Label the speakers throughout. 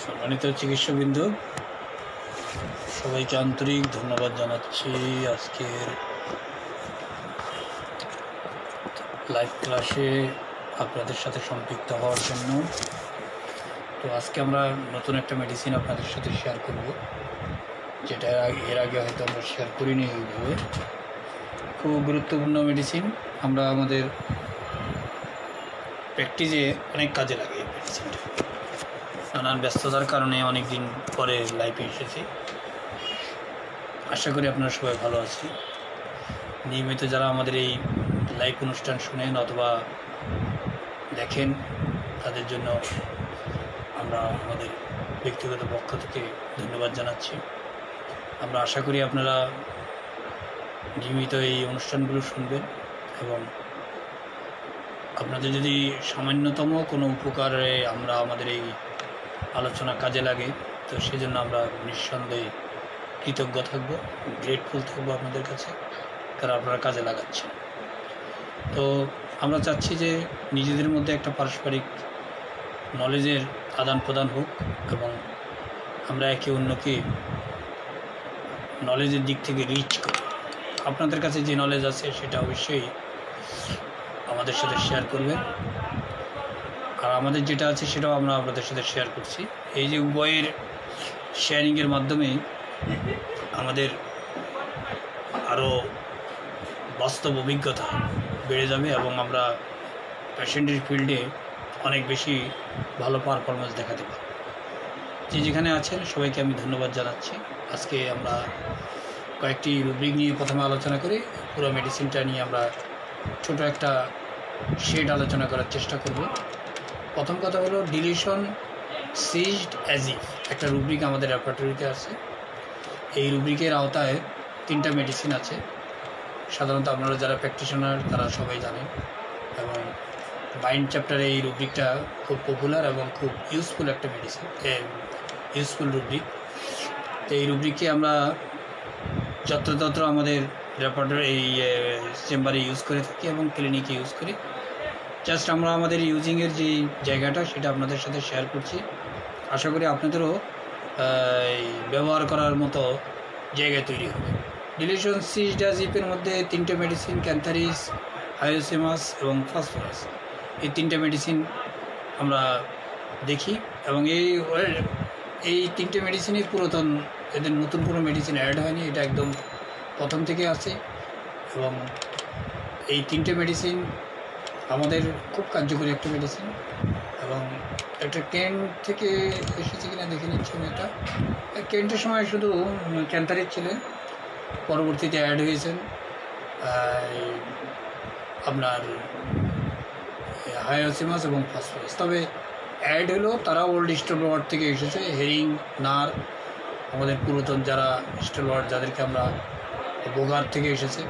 Speaker 1: সম্মানিত চিকিৎসকবৃন্দ, সবাইকে আন্তরিক ধন্যবাদ জানাচ্ছি আজকের লাইভ ক্লাসে আপনাদের সাথে সম্পৃক্ত হওয়ার জন্য। তো আজকে আমরা নতুন একটা মেডিসিন আপনাদের সাথে শেয়ার করব, যেটা এর আগে হয়তো আমরা শেয়ার করিনি এইভাবে। খুব গুরুত্বপূর্ণ মেডিসিন, আমরা আমাদের প্র্যাকটিসে অনেক কাজে লাগে এই মেডিসিনটা। নানান ব্যস্ততার কারণে অনেক দিন পরে লাইভে এসেছি। আশা করি আপনারা সবাই ভালো আছি। নিয়মিত যারা আমাদের এই লাইভ অনুষ্ঠান শুনেন অথবা দেখেন, তাদের জন্য আমরা আমাদের ব্যক্তিগত পক্ষ থেকে ধন্যবাদ জানাচ্ছি। আমরা আশা করি আপনারা নিয়মিত এই অনুষ্ঠানগুলো শুনবেন এবং আপনাদের যদি সামান্যতম কোনো উপকারে আমরা আমাদের এই আলোচনা কাজে লাগে, তো সেজন্য আমরা নিঃসন্দেহে কৃতজ্ঞ থাকব, গ্রেটফুল থাকবো আপনাদের কাছে, কারণ আপনারা কাজে লাগাচ্ছেন। তো আমরা চাচ্ছি যে নিজেদের মধ্যে একটা পারস্পরিক নলেজের আদান প্রদান হোক এবং আমরা একে অন্যকে নলেজের দিক থেকে রিচ করি। আপনাদের কাছে যে নলেজ আছে সেটা অবশ্যই আমাদের সাথে শেয়ার করবেন, আর আমাদের যেটা আছে সেটাও আমরা আপনাদের সাথে শেয়ার করছি। এই যে উভয়ের শেয়ারিংয়ের মাধ্যমে আমাদের আরও বাস্তব অভিজ্ঞতা বেড়ে যাবে এবং আমরা পেশেন্টের ফিল্ডে অনেক বেশি ভালো পারফরমেন্স দেখাতে পারব। যেখানে আছেন সবাইকে আমি ধন্যবাদ জানাচ্ছি। আজকে আমরা কয়েকটি রুব্রিক নিয়ে প্রথমে আলোচনা করি, পুরো মেডিসিনটা নিয়ে আমরা ছোট একটা শেড আলোচনা করার চেষ্টা করব। প্রথম কথা হলো ডিলিশন সিজড অ্যাজিভ, একটা রুব্রিক আমাদের রেপার্টরিতে আছে। এই রুব্রিকের আওতায় 3টা মেডিসিন আছে। সাধারণত আপনারা যারা প্র্যাকটিশনার তারা সবাই জানেন, এবং মাইন্ড চ্যাপ্টারে এই রুব্রিকটা খুব পপুলার এবং খুব ইউজফুল একটা মেডিসিন, ইউজফুল রুব্রিক। তো এই রুব্রিককে আমরা যত্রতত্র আমাদের রেপার্টরি এই চেম্বারে ইউজ করে থাকি এবং ক্লিনিকে ইউজ করি। জাস্ট আমরা আমাদের ইউজিংয়ের যে জায়গাটা সেটা আপনাদের সাথে শেয়ার করছি। আশা করি আপনাদেরও ব্যবহার করার মতো জায়গা তৈরি হবে। ডিলিশন সিজড অ্যাজিভের মধ্যে 3টে মেডিসিন, ক্যান্থারিস, হায়োসিমাস এবং ফসফরাস, এই 3টে মেডিসিন আমরা দেখি। এবং এই 3টে মেডিসিনই পুরাতন, এদের নতুন কোনো মেডিসিন অ্যাড হয়নি, এটা একদম প্রথম থেকে আছে। এবং এই 3টে মেডিসিন আমাদের খুব কার্যকরী একটা মেডিসিন, এবং একটা কেন্ট থেকে এসেছে কিনা দেখে নিচ্ছি আমি। এটা কেন্টের সময় শুধু ক্যান্থারিস ছিলেন, পরবর্তীতে অ্যাড হয়েছেন আপনার হায়োসিমাস এবং ফসফরাস। তবে অ্যাড হলো তারা ওল্ড স্টেলওয়ার্ড থেকে এসেছে, হেরিং, নার, আমাদের পুরাতন যারা স্টেলওয়ার্ড যাদেরকে আমরা বোগার থেকে এসেছে।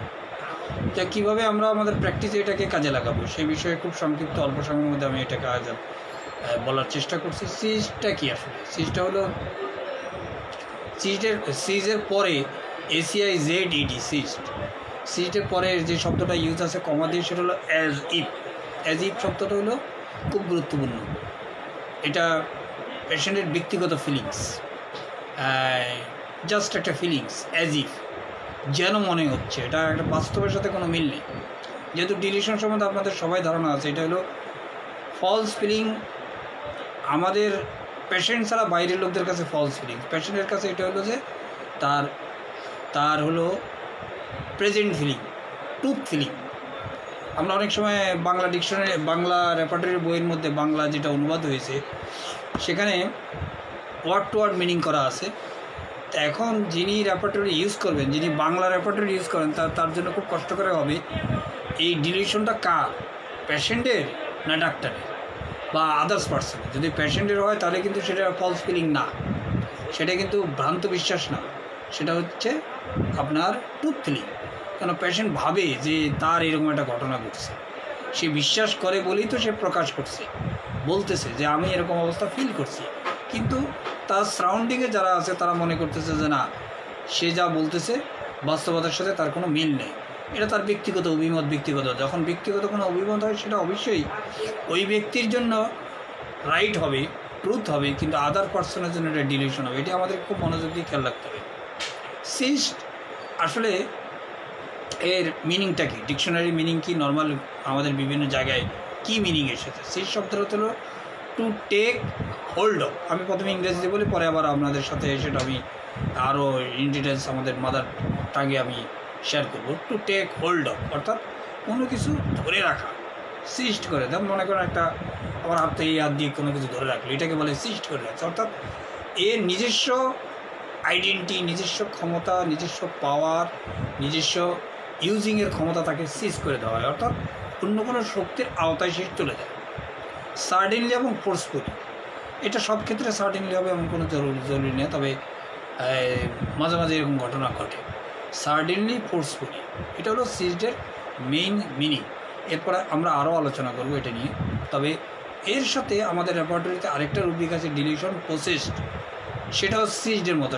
Speaker 1: যা কীভাবে আমরা আমাদের প্র্যাকটিসে এটাকে কাজে লাগাবো সেই বিষয়ে খুব সংক্ষিপ্ত অল্প সময়ের মধ্যে আমি এটাকে আজ বলার চেষ্টা করছি। সিজটা কি আসলে? সিজটা হলো সিজের পরে ACIZED, সিজের পরে যে শব্দটা ইউজ আছে কমা দিয়ে, সেটা হলো অ্যাজ ইফ। অ্যাজ ইফ শব্দটা হলো খুব গুরুত্বপূর্ণ। এটা পেশেন্টের ব্যক্তিগত ফিলিংস, জাস্ট একটা ফিলিংস, অ্যাজ ইফ, যেন মনে হচ্ছে। এটা একটা বাস্তবের সাথে কোনো মিল নেই। যেহেতু ডিলিশন সম্বন্ধে আপনাদের সবাই ধারণা আছে, এটা হলো ফলস ফিলিং। আমাদের পেশেন্ট ছাড়া বাইরের লোকদের কাছে ফলস ফিলিং, পেশেন্টের কাছে এটা হলো যে তার হলো প্রেজেন্ট ফিলিং, ট্রুথ ফিলিং। আমরা অনেক সময় বাংলা ডিকশনারি, বাংলা রেপার্টরির বইয়ের মধ্যে বাংলা যেটা অনুবাদ হয়েছে সেখানে ওয়ার্ড টু ওয়ার্ড মিনিং করা আছে। তো এখন যিনি রেপার্টরি ইউজ করবেন, যিনি বাংলা রেপার্টরি ইউজ করেন, তার জন্য খুব কষ্টকর হবে এই ডিলিশনটা কার, পেশেন্টের না ডাক্তারের বা আদার্স পার্সনের। যদি পেশেন্টের হয় তাহলে কিন্তু সেটা ফলস ফিলিং না, সেটা কিন্তু ভ্রান্ত বিশ্বাস না, সেটা হচ্ছে আপনার ট্রুথ ফিলিং। কেন পেশেন্ট ভাবে যে তার এরকম একটা ঘটনা ঘটছে, সে বিশ্বাস করে বলেই তো সে প্রকাশ করছে, বলতেছে যে আমি এরকম অবস্থা ফিল করছি। কিন্তু তার সারাউন্ডিংয়ে যারা আছে তারা মনে করতেছে যে না, সে যা বলতেছে বাস্তবতার সাথে তার কোনো মিল নেই। এটা তার ব্যক্তিগত অভিমত। যখন ব্যক্তিগত কোনো অভিমত হয় সেটা অবশ্যই ওই ব্যক্তির জন্য রাইট হবে, ট্রুথ হবে, কিন্তু আদার পার্সনের জন্য এটা ডিলিউশন হবে। এটি আমাদের খুব মনোযোগ দিয়ে খেয়াল রাখতে হবে। সিস্ট আসলে এর মিনিংটা কি, ডিকশনারি মিনিং কি, নর্মাল আমাদের বিভিন্ন জায়গায় কি মিনিং এসেছে। সিস্ট শব্দটা হলো টু টেক হোল্ড অফ। আমি প্রথমে ইংরেজিতে বলি, পরে আবার আপনাদের সাথে সেটা আমি আরও ইন ডিটেলস আমাদের মাদার টাঙ্গে আমি শেয়ার করবো। টু টেক হোল্ড অফ অর্থাৎ কোনো কিছু ধরে রাখা, সিস্ট করে। যেমন মনে করেন একটা আমার হাতে এই হাত দিয়ে কোনো কিছু ধরে রাখলো, এটাকে বলে সিস্ট করে রাখছে। অর্থাৎ এর নিজস্ব আইডেন্টিটি, নিজস্ব ক্ষমতা, নিজস্ব পাওয়ার, নিজস্ব ইউজিংয়ের ক্ষমতা তাকে সিজ করে দেওয়া হয়, অর্থাৎ অন্য কোনো শক্তির আওতায় সে চলে যায়। সার্টেনলি এবং ফোর্সফুলি, এটা সব ক্ষেত্রে সার্টেনলি হবে এমন কোনো জরুরি নেই, তবে মাঝে মাঝে এরকম ঘটনা ঘটে। সার্টেনলি ফোর্সফুলি, এটা হলো সিজডের মেইন মিনিং। এরপরে আমরা আরও আলোচনা করব এটা নিয়ে। তবে এর সাথে আমাদের রেপার্টরিতে আরেকটা রুব্রিক আছে, ডিলিউশন প্রসেসড। সেটাও সিজডের মতো,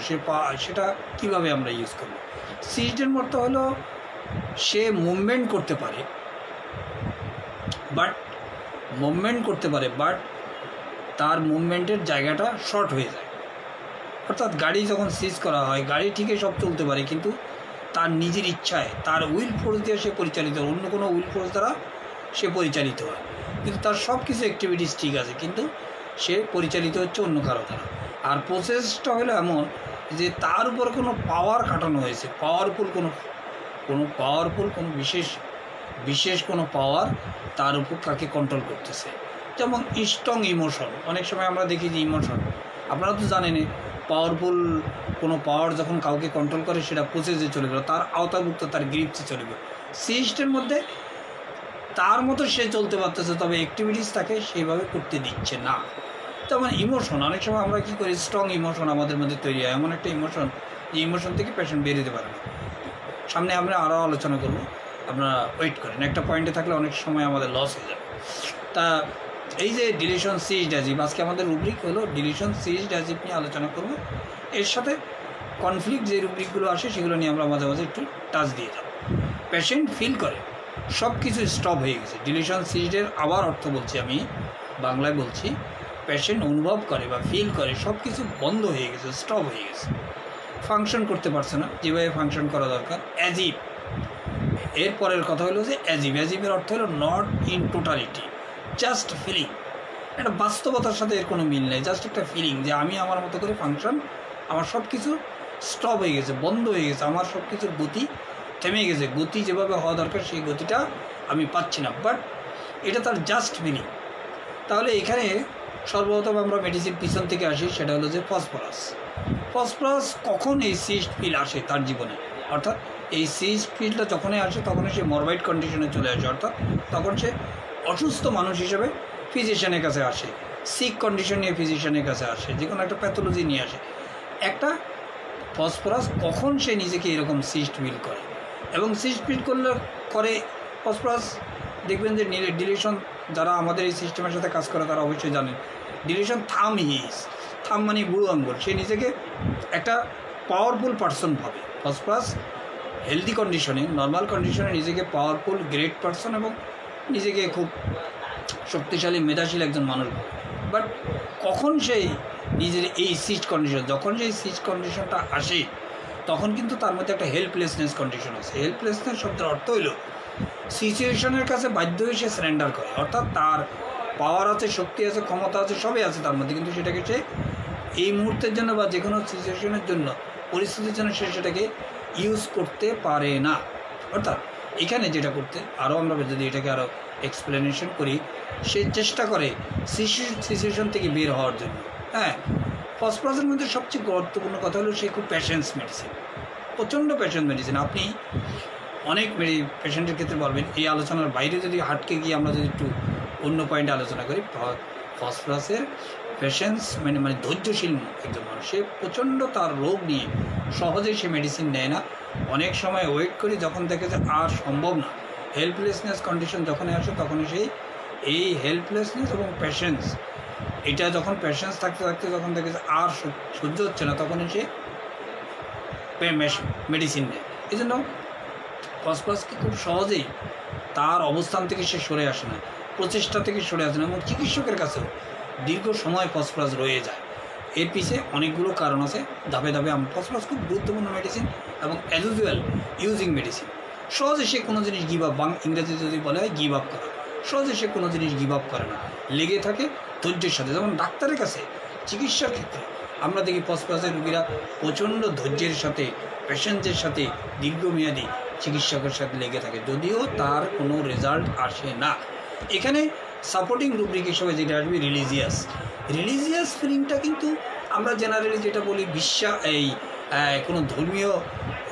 Speaker 1: সেটা কীভাবে আমরা ইউজ করব। সিজডের মতো হলো সে মুভমেন্ট করতে পারে, বাট তার মুভমেন্টের জায়গাটা শর্ট হয়ে যায়। অর্থাৎ গাড়ি যখন সিজ করা হয়, গাড়ি ঠিকই সব চলতে পারে, কিন্তু তার নিজের ইচ্ছায়, তার উইল ফোর্স দিয়ে সে পরিচালিত হয়, অন্য কোনো উইল ফোর্স দ্বারা সে পরিচালিত হয়, কিন্তু তার সব কিছু অ্যাক্টিভিটিস ঠিক আছে, কিন্তু সে পরিচালিত হচ্ছে অন্য কারো দ্বারা। আর প্রসেসটা হলো এমন যে তার উপর কোনো পাওয়ার খাটানো হয়েছে, পাওয়ারফুল কোনো বিশেষ কোনো পাওয়ার তার উপর তাকে কন্ট্রোল করতেছে। যেমন স্ট্রং ইমোশন, অনেক সময় আমরা দেখি যে ইমোশন, আপনারা তো জানেন, পাওয়ারফুল কোনো পাওয়ার যখন কাউকে কন্ট্রোল করে সেটা প্রসেসে চলে গেল, তার আওতাভুক্ত, তার গ্রিপসে চলে গেল। সিস্টেমের মধ্যে তার মতো সে চলতে পারতেছে, তবে অ্যাক্টিভিটিস তাকে সেইভাবে করতে দিচ্ছে না। যেমন ইমোশন, অনেক সময় আমরা কী করি, স্ট্রং ইমোশন আমাদের মধ্যে তৈরি হয়, এমন একটা ইমোশন যে ইমোশন থেকে পেশেন্ট বেরোতে পারে না। সামনে আমরা আরও আলোচনা করব, আপনারা ওয়েট করেন। একটা পয়েন্টে থাকলে অনেক সময় আমাদের লস হয়ে যাবে। তা এই যে ডিলিউশন সিজড অ্যাজিভ, আজকে আমাদের রুব্রিক হলো ডিলিউশন সিজড অ্যাজিভ নিয়ে আলোচনা করব। এর সাথে কনফ্লিক্ট যে রুব্রিকগুলো আসে সেগুলো নিয়ে আমরা মাঝে মাঝে একটু টাচ দিয়ে যাব। পেশেন্ট ফিল করে সব কিছু স্টপ হয়ে গেছে। ডিলিউশন সিজডের আবার অর্থ বলছি, আমি বাংলায় বলছি, পেশেন্ট অনুভব করে বা ফিল করে সব কিছু বন্ধ হয়ে গেছে, স্টপ হয়ে গেছে, ফাংশন করতে পারছে না যেভাবে ফাংশন করা দরকার। অ্যাজিভ, এর পরের কথা হলো যে অ্যাজিভের অর্থ হলো not in totality, just feeling. একটা বাস্তবতার সাথে এর কোনো মিল নেই, জাস্ট একটা ফিলিং যে আমি আমার মতো করে ফাংশন, আমার সব কিছু স্টপ হয়ে গেছে, বন্ধ হয়ে গেছে, আমার সব কিছুর গতি থেমে গেছে, গতি যেভাবে হওয়া দরকার সেই গতিটা আমি পাচ্ছি না, বাট এটা তার জাস্ট ফিলিং। তাহলে এখানে সর্বপ্রথম আমরা মেডিসিন পিছন থেকে আসি, সেটা হলো যে ফসফরাস কখন এই সিস্ট ফিল আসে তার জীবনে, অর্থাৎ এই সিস্ট ফিলটা যখনই আসে তখনই সে মরবাইড কন্ডিশনে চলে আসে, অর্থাৎ তখন সে অসুস্থ মানুষ হিসেবে ফিজিশিয়ানের কাছে আসে, সিক কন্ডিশন নিয়ে ফিজিশিয়ানের কাছে আসে, যে কোনো একটা প্যাথোলজি নিয়ে আসে। একটা ফসফরাস কখন সে নিজেকে এরকম সিস্ট ফিল করে, এবং সিস্ট ফিল করে ফসফরাস দেখবেন যে ডিলিউশন, যারা আমাদের এই সিস্টেমের সাথে কাজ করে তারা অবশ্যই জানেন, ডিলিউশন থাম মানে বুড়ো আঙ্গুল, সে নিজেকে একটা পাওয়ারফুল পার্সন ভাবে। ফসফরাস হেলদি কন্ডিশনে, নর্মাল কন্ডিশনে নিজেকে পাওয়ারফুল গ্রেট পার্সন এবং নিজেকে খুব শক্তিশালী মেধাশীল একজন মানুষ, বাট কখন সেই নিজের এই সিস্ট কন্ডিশন, যখন সেই সিস্ট কন্ডিশনটা আসে তখন কিন্তু তার মধ্যে একটা হেল্পলেসনেস কন্ডিশন আছে। হেল্পলেসনেস শব্দের অর্থ হইল সিচুয়েশনের কাছে বাধ্য হয়ে সে সারেন্ডার করে, অর্থাৎ তার পাওয়ার আছে, শক্তি আছে, ক্ষমতা আছে, সবই আছে তার মধ্যে, কিন্তু সেটাকে সে এই মুহূর্তের জন্য বা যে কোনো সিচুয়েশনের জন্য, পরিস্থিতির জন্য সে সেটাকে ইউজ করতে পারে না। অর্থাৎ এখানে যেটা করতে, আরও আমরা যদি এটাকে আরও এক্সপ্লেনেশন করি, সে চেষ্টা করে সিচুয়েশন থেকে বের হওয়ার জন্য। হ্যাঁ, ফসফরাসের মধ্যে সবচেয়ে গুরুত্বপূর্ণ কথা হলো সে খুব প্যাশেন্স মেডিসিন, প্রচণ্ড প্যাশেন্স মেডিসিন। আপনি অনেক পেশেন্টের ক্ষেত্রে বলবেন, এই আলোচনার বাইরে যদি হাটকে গিয়ে আমরা যদি একটু অন্য পয়েন্টে আলোচনা করি, ফসফরাসের পেশেন্স মানে ধৈর্যশীল একজন মানুষ, সে প্রচণ্ড তার রোগ নিয়ে সহজেই সে মেডিসিন নেয় না, অনেক সময় ওয়েট করি, যখন দেখে যে আর সম্ভব না, হেল্পলেসনেস কন্ডিশন যখনই আসে তখনই সেই এই হেল্পলেসনেস এবং পেশেন্স, এটা যখন পেশেন্স থাকতে থাকতে যখন দেখে যে আর সহ্য হচ্ছে না, তখনই সে মেডিসিন নেয়। এই জন্য ফসফরাসকে খুব সহজেই তার অবস্থান থেকে সে সরে আসে না, প্রচেষ্টা থেকে সরে আসে না, এবং চিকিৎসকের কাছেও দীর্ঘ সময় ফসফরাস রয়ে যায়। এর পিছিয়ে অনেকগুলো কারণ আছে, ধাপে ধাপে আমরা ফসফরাস খুব গুরুত্বপূর্ণ মেডিসিন এবং অ্যাজ ইউজুয়াল ইউজিং মেডিসিন। সহজে সে কোনো জিনিস গিভ আপ, ইংরেজিতে যদি বলা হয় গিভ আপ করা, সহজে সে কোনো জিনিস গিভ আপ করে না, লেগে থাকে ধৈর্যের সাথে। যেমন ডাক্তারের কাছে চিকিৎসার ক্ষেত্রে আমরা দেখি ফসফরাসের রোগীরা প্রচণ্ড ধৈর্যের সাথে, পেশেন্সের সাথে দীর্ঘমেয়াদী চিকিৎসকের সাথে লেগে থাকে, যদিও তার কোনো রেজাল্ট আসে না। এখানে সাপোর্টিং রুব্রিক হিসেবে যেটা আসবে রিলিজিয়াস ফিলিংটা, কিন্তু আমরা জেনারেলি যেটা বলি কোনো ধর্মীয়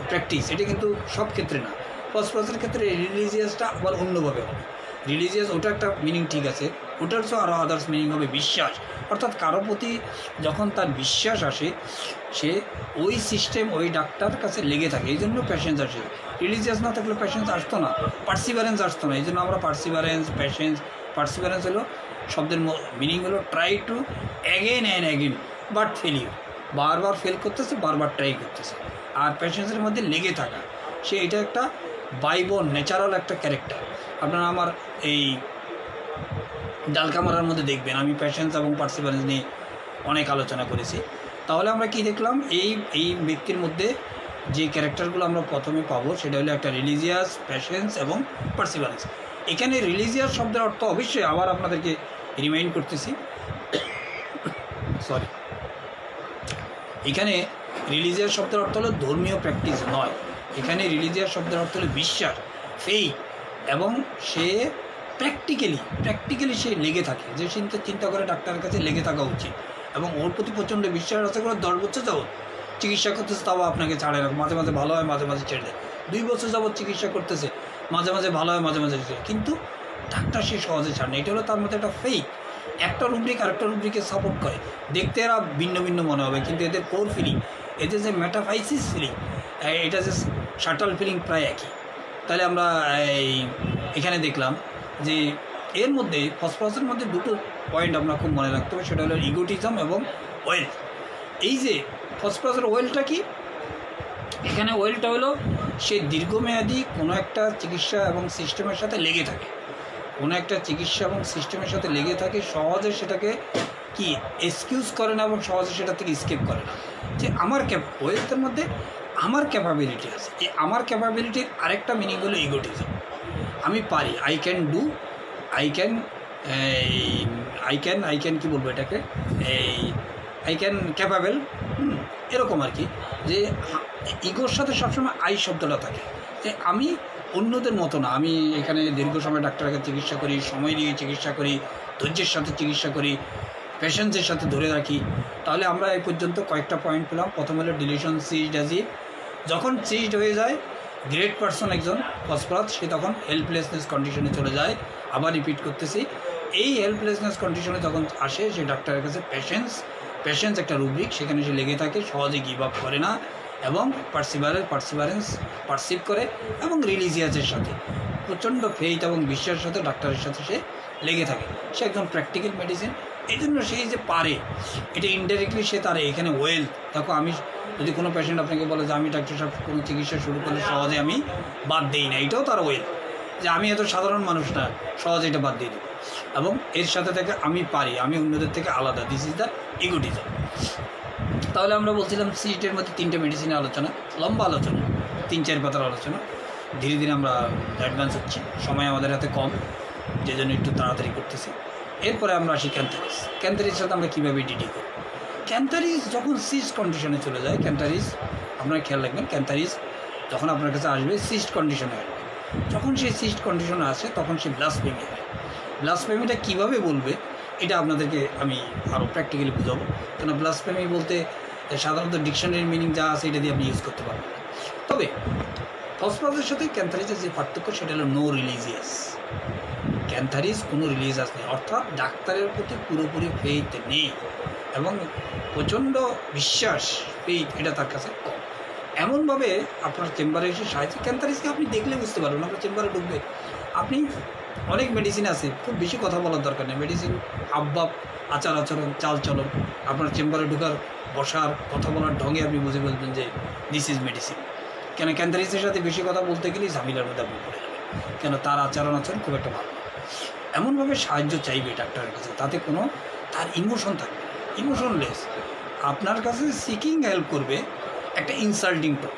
Speaker 1: প্র্যাকটিস, এটা কিন্তু সব ক্ষেত্রে না। ফসফরাসের ক্ষেত্রে রিলিজিয়াসটা আবার অন্যভাবে হবে। রিলিজিয়াস ওটা একটা মিনিং ঠিক আছে, ওটার তো আরও আদার্স মিনিং হবে বিশ্বাস, অর্থাৎ কারো প্রতি যখন তার বিশ্বাস আসে সে ওই সিস্টেম ওই ডাক্তার কাছে লেগে থাকে, এই জন্য পেশেন্স আসে। রিলিজিয়াস না থাকলে পেশেন্স আসতো না, পার্সিভারেন্স আসতো না। এই জন্য আমরা পার্সিভারেন্স হলো শব্দের মিনিং হলো try to again and again but failure, বারবার ফেল করতেছে, বারবার ট্রাই করতেছে। আর পেশেন্সের মধ্যে লেগে থাকা, সে এটা একটা বাইবন ন্যাচারাল একটা ক্যারেক্টার। আপনারা আমার এই ডালকামারার মধ্যে দেখবেন আমি পেশেন্স এবং পার্সিভারেন্স নিয়ে অনেক আলোচনা করেছি। তাহলে আমরা কি দেখলাম, এই ব্যক্তির মধ্যে যে ক্যারেক্টারগুলো আমরা প্রথমে পাবো সেটা হলো একটা রিলিজিয়াস, পেশেন্স এবং পার্সিভারেন্স। এখানে রিলিজিয়াস শব্দের অর্থ অবশ্যই আবার আপনাদেরকে রিমাইন্ড করতেছি, এখানে রিলিজিয়াস শব্দের অর্থ হলো ধর্মীয় প্র্যাকটিস নয়, এখানে রিলিজিয়াস শব্দের অর্থ হলো বিশ্বাস, ফেইথ, এবং সে প্র্যাকটিক্যালি সে লেগে থাকে, যে চিন্তা করে ডাক্তারের কাছে লেগে থাকা উচিত এবং ওর প্রতি প্রচণ্ড বিশ্বাস আছে। করে 10 বছর যাবৎ চিকিৎসা করতেছে, তাও আপনাকে ছাড়ে না, মাঝে মাঝে ভালো হয়, মাঝে মাঝে ছেড়ে দেয়। 2 বছর যাবৎ চিকিৎসা করতেছে, মাঝে মাঝে ভালো হয়, মাঝে মাঝে ছেড়ে, কিন্তু ডাক্তার সে সহজে ছাড়ে না। এটা হলো তার মধ্যে একটা ফেইথ। একটা রুব্রিক আরেকটা রুব্রিকে সাপোর্ট করে, দেখতে এরা ভিন্ন ভিন্ন মনে হবে, কিন্তু এদের কোর ফিলিং, এদের যে মেটাফাইসিস ফিলিং, এটা যে শাটল ফিলিং প্রায় একই। তাহলে আমরা এখানে দেখলাম যে এর মধ্যে ফসফরাসের মধ্যে দুটো পয়েন্ট আমরা খুব মনে রাখতে হবে, সেটা হলো ইগোটিজম এবং ওয়েলথ। এই যে ফসফরাসের ওয়েলটা কি, এখানে ওয়েলটা হলো সে দীর্ঘমেয়াদী কোনো একটা চিকিৎসা এবং সিস্টেমের সাথে লেগে থাকে, কোনো একটা চিকিৎসা এবং সিস্টেমের সাথে লেগে থাকে, সহজে সেটাকে কি এক্সকিউজ করে না এবং সহজে সেটা থেকে স্কেপ করে না। যে আমার ওয়েলথের মধ্যে আমার ক্যাপাবিলিটি আছে, এই আমার ক্যাপাবিলিটির আরেকটা মিনিং হলো ইগোটিজম। আমি পারি, আই ক্যান কি বলবো এটাকে, আই ক্যান ক্যাপাবেল, এরকম আর কি। যে ইগোর সাথে সবসময় আই শব্দটা থাকে, যে আমি অন্যদের মতো না, আমি এখানে দীর্ঘ সময় ডাক্তারকে চিকিৎসা করি, সময় নিয়ে চিকিৎসা করি, ধৈর্যের সাথে চিকিৎসা করি, পেশেন্সের সাথে ধরে রাখি। তাহলে আমরা এই পর্যন্ত কয়েকটা পয়েন্ট পেলাম। প্রথম হলো ডিলিশন সিজড অ্যাজিভ, যখন সিজড হয়ে যায় গ্রেট পারসন একজন ফসফরাস, সে তখন হেল্পলেসনেস কন্ডিশনে চলে যায়। আবার রিপিট করতেছি, এই হেল্পলেসনেস কন্ডিশনে যখন আসে সে ডাক্তারের কাছে পেশেন্স একটা রুব্রিক, সেখানে সে লেগে থাকে, সহজে গিভ আপ করে না এবং পার্সিভারেন্স পারসিভ করে, এবং রিলিজিয়াসের সাথে প্রচণ্ড ফেইথ এবং বিশ্বাসের সাথে ডাক্তারের সাথে সে লেগে থাকে। সে একদম প্র্যাকটিক্যাল মেডিসিন, এই জন্য সেই যে পারে, এটা ইনডাইরেক্টলি সে তার এখানে ওয়েলথ। দেখো, আমি যদি কোনো পেশেন্ট আপনাকে বলে যে আমি ডাক্তার সাহেব কোনো চিকিৎসা শুরু করলে সহজে আমি বাদ দিই না, এটাও তার ওয়েলথ, যে আমি এত সাধারণ মানুষ না, সহজে এটা বাদ দিয়ে দেবো। এবং এর সাথে থেকে আমি পারি, আমি অন্যদের থেকে আলাদা, দিস ইজ দ্য ইগোটিজম। তাহলে আমরা বলছিলাম সিটের মধ্যে 3টে মেডিসিনের আলোচনা, লম্বা আলোচনা, 3-4 পাতার আলোচনা। ধীরে ধীরে আমরা অ্যাডভান্স হচ্ছি, সময় আমাদের হাতে কম, যে জন্য একটু তাড়াতাড়ি করতেছি। এরপরে আমরা আসি ক্যান্থারিস সাথে আমরা কীভাবে ডিডি করি। ক্যান্থারিস যখন সিস্ট কন্ডিশনে চলে যায়, ক্যান্থারিস আপনারা খেয়াল রাখবেন, ক্যান্থারিস যখন আপনার কাছে আসবে সিস্ট কন্ডিশনে আসবে, যখন সেই সিস্ট কন্ডিশনে আসে তখন সে ব্লাসফেমি হয়। ব্লাসফেমিটা কীভাবে বলবে এটা আপনাদেরকে আমি আরও প্র্যাকটিক্যালি বুঝাবো, কেন ব্লাসফেমি বলতে সাধারণত ডিকশনারির মিনিং যা আছে এটা দিয়ে আপনি ইউজ করতে পারবেন। তবে ফসফরাসের সাথে ক্যান্থারিসের যে পার্থক্য সেটা হলো নো রিলিজিয়াস। ক্যান্থারিস কোনো রিলিজিয়াস নেই, অর্থাৎ ডাক্তারের প্রতি পুরোপুরি ফেইথ নেই এবং প্রচণ্ড বিশ্বাস, ফেইথ এটা তার কাছে কম। এমনভাবে আপনার চেম্বারে এসে সাহায্য, ক্যান্থারিসকে আপনি দেখলে বুঝতে পারবেন, আপনার চেম্বারে ঢুকবে, আপনি অনেক মেডিসিন আছে, খুব বেশি কথা বলার দরকার নেই, মেডিসিন হাবভাব, আচার আচরণ, চাল চলন, আপনার চেম্বারে ঢোকার, বসার, কথা বলার ঢঙে আপনি বুঝে বলবেন যে দিস ইজ মেডিসিন। কেন ক্যান্থারিসের সাথে বেশি কথা বলতে গেলেই ঝামেলার মধ্যে আপনি পড়ে যাবেন, কেন তার আচরণ খুব একটা ভালো। এমনভাবে সাহায্য চাইবে ডাক্তারের কাছে, তাতে কোনো তার ইমোশন থাকবে, ইমোশনলেস। আপনার কাছে সিকিং হেল্প করবে একটা ইনসাল্টিং টোন,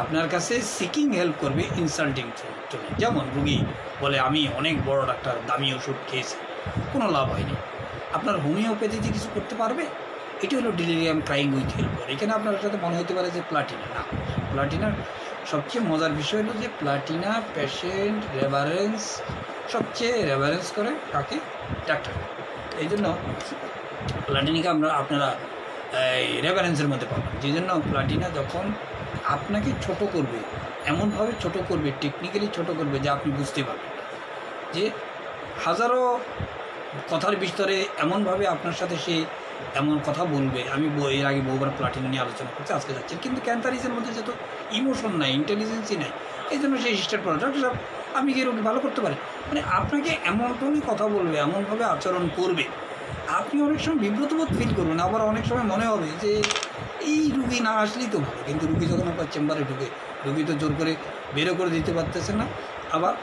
Speaker 1: আপনার কাছে সিকিং হেল্প করবে ইনসাল্টিং টোনে। যেমন রুগী বলে আমি অনেক বড় ডাক্তার, দামি ওষুধ খেয়েছি, কোনো লাভ হয়নি। আপনার হোমিওপ্যাথিতে কিছু করতে পারবে? এটি হলো ডিলিরিয়াম ক্রাইং উইথ হেল্পার। এখানে আপনার সাথে মনে হতে পারে যে প্লাটিনা না, প্লাটিনার সবচেয়ে মজার বিষয় হলো যে প্লাটিনা পেশেন্ট রেফারেন্স, সবচেয়ে রেফারেন্স করে কাকে? ডাক্তার। এই জন্য প্লাটিনাকে আপনারা এই রেফারেন্সের মধ্যে পাবেন। যে জন্য প্লাটিনা যখন আপনাকে ছোট করবে, এমনভাবে ছোট করবে, টেকনিক্যালি ছোট করবে যে আপনি বুঝতে পারবেন যে হাজারো কথার ভিতরে এমনভাবে আপনার সাথে সে এমন কথা বলবে। আমি এর আগে বহুবার প্লাটিনা নিয়ে আলোচনা করতে আজকে যাচ্ছি, কিন্তু ক্যান্সারিজের মধ্যে যত ইমোশন নাই, ইন্টেলিজেন্সই নাই, এই জন্য সেই স্টার্ট করে ডক্টর সাহেব আমি কি রোগী ভালো করতে পারি, মানে আপনাকে এমন টোনে কথা বলবে, এমনভাবে আচরণ করবে, আপনি অনেক সময় বিব্রতবোধ ফিল করবেন। আবার অনেক সময় মনে হবে যে এই রুগী না আসলেই তো ভালো, কিন্তু রুগী যখন আপনার চেম্বারে ঢুকে, রুগী তো জোর করে বেরো করে দিতে পারতেছে না, আবার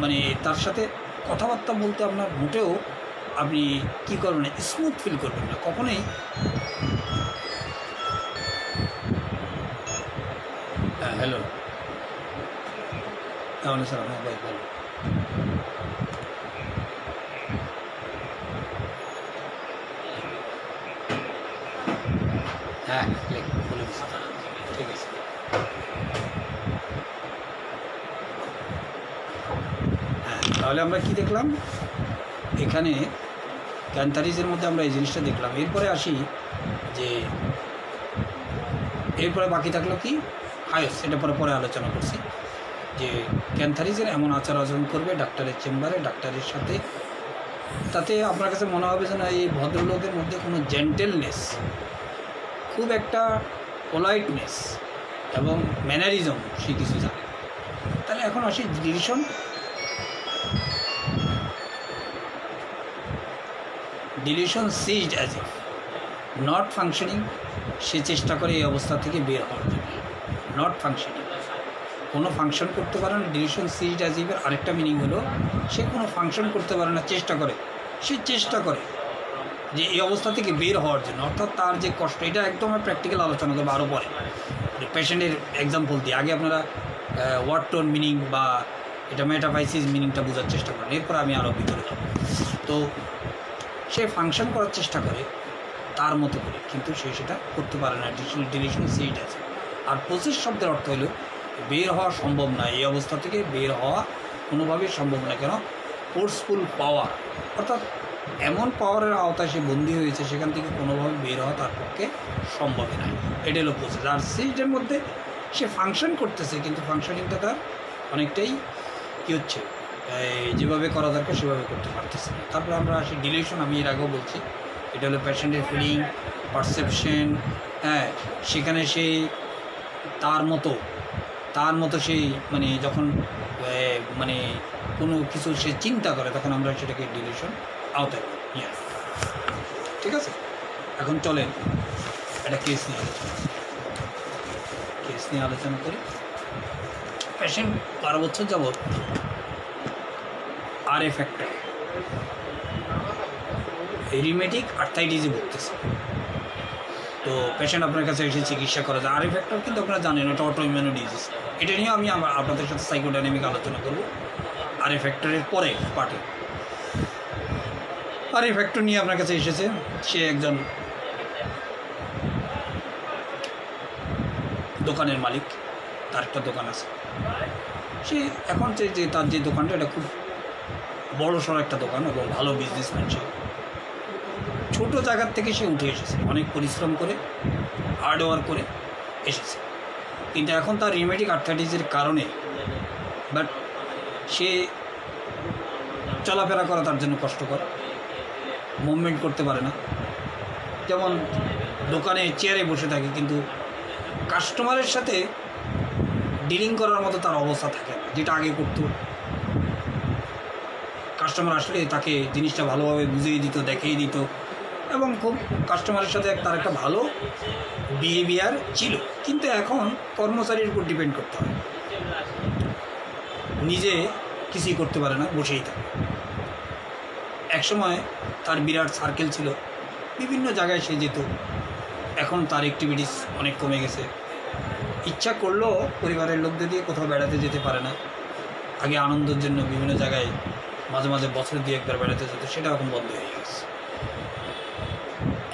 Speaker 1: মানে তার সাথে কথাবার্তা বলতে আপনার মোটেও আপনি কী করবেন না, স্মুথ ফিল করবেন না কখনোই। হ্যাঁ হ্যালো, তাহলে স্যার আমার ভাই ভালো। হ্যাঁ বলে দিচ্ছি, ঠিক আছে। হ্যাঁ, তাহলে আমরা কি দেখলাম এখানে ক্যান্সারিজের মধ্যে আমরা এই জিনিসটা দেখলাম। এরপরে আসি যে এরপরে বাকি থাকলো কি হায়েস্ট, এটা পরে আলোচনা করছি যে ক্যান্সারিজের এমন আচরণ করবে ডাক্তারের চেম্বারে, ডাক্তারের সাথে, তাতে আপনার কাছে মনে হবে যে না এই ভদ্রলোকের মধ্যে কোনো জেন্টেলনেস, খুব একটা পোলাইটনেস এবং ম্যানারিজম সে কিছু জানে। তাহলে এখন আসি delusion. Delusion seized as if not functioning, সে চেষ্টা করে এই অবস্থা থেকে বের হওয়ার জন্য। নট ফাংশনিং, কোনো ফাংশন করতে পারে না। ডিলিশন সিজড অ্যাজ ইফের আরেকটা মিনিং হলো সে কোনো ফাংশন করতে পারে না, চেষ্টা করে, সে চেষ্টা করে যে এই অবস্থা থেকে বের হওয়ার জন্য, অর্থাৎ তার যে কষ্ট, এটা একদম প্র্যাকটিক্যাল আলোচনা করবো আরও পরে। পেশেন্টের এক্সাম্পল দিয়ে আগে আপনারা ওয়ার্ড টোন মিনিং বা এটা মেটাফাইসিস মিনিংটা বোঝার চেষ্টা করেন, এরপর আমি আরও ভিতরে যাব। তো সে ফাংশন করার চেষ্টা করে তার মতো করে, কিন্তু সে সেটা করতে পারে না। ডিলিশন সিট আছে। আর প্রসেস শব্দের অর্থ হলো বের হওয়া সম্ভব না, এই অবস্থা থেকে বের হওয়া কোনোভাবেই সম্ভব না। কেন? ফোর্সফুল পাওয়ার, অর্থাৎ এমন পাওয়ারের আওতায় সে বন্দী হয়েছে, সেখান থেকে কোনোভাবে বের হওয়া তার পক্ষে সম্ভবই নয়। এটা হলো প্রসেস। আর সিটের মধ্যে সে ফাংশন করতেছে, কিন্তু ফাংশনিংটা তার অনেকটাই কী হচ্ছে, যেভাবে করা দরকার সেভাবে করতে পারতেছে না। তারপর আমরা আসি ডিলিশন। আমি এর আগেও বলছি, এটা হলো পেশেন্টের ফিলিং, পারসেপশন। হ্যাঁ, সেখানে সেই তার মতো সেই মানে যখন মানে কোনো কিছু সে চিন্তা করে, তখন আমরা সেটাকে ডিলিশন আওতায় করি। ঠিক আছে, এখন চলেন একটা কেস নিয়ে আলোচনা করি। পেশেন্ট 12 বছর যাবৎ RA ফ্যাক্টর রিউমেটিক আর্থ্রাইটিসে ভুগতেছে। তো পেশেন্ট আপনার কাছে এসে চিকিৎসা করা যায়। RA ফ্যাক্টর কিন্তু আপনারা জানেন এটা অটোইমিউন ডিজিজ। এটা নিয়ে আমি আপনাদের সাথে সাইকোডাইনামিক আলোচনা করব RA ফ্যাক্টরের পরে পার্টে। RA ফ্যাক্টর নিয়ে আপনার কাছে এসেছে, সে একজন দোকানের মালিক, তার একটা দোকান আছে। সে এখন যে তার যে দোকানটা, এটা খুব বড় সড়ো একটা দোকান এবং ভালো বিজনেসম্যান। সে ছোটো জায়গার থেকে সে উঠে এসেছে, অনেক পরিশ্রম করে, হার্ডওয়ার্ক করে এসেছে। কিন্তু এখন তার রিউমেটিক আর্থ্রাইটিসের কারণে বাট সে চলাফেরা করা তার জন্য কষ্টকর, মুভমেন্ট করতে পারে না। যেমন দোকানে চেয়ারে বসে থাকে, কিন্তু কাস্টমারের সাথে ডিলিং করার মতো তার অবস্থা থাকে না, যেটা আগে করতো। কাস্টমার আসলে তাকে জিনিসটা ভালোভাবে বুঝিয়ে দিত, দেখিয়ে দিত, এবং খুব কাস্টমারের সাথে তার একটা ভালো বিহেভিয়ার ছিল। কিন্তু এখন কর্মচারীর উপর ডিপেন্ড করতে হয়, নিজে কিছুই করতে পারে না, বসেই থাকে। একসময় তার বিরাট সার্কেল ছিল, বিভিন্ন জায়গায় সে যেত। এখন তার অ্যাক্টিভিটিস অনেক কমে গেছে। ইচ্ছা করলেও পরিবারের লোকদের দিয়ে কোথাও বেড়াতে যেতে পারে না। আগে আনন্দের জন্য বিভিন্ন জায়গায় মাঝে মাঝে বছরে 2-1 বার বেড়াতে যেত, সেটা এখন বন্ধ হয়ে গেছে।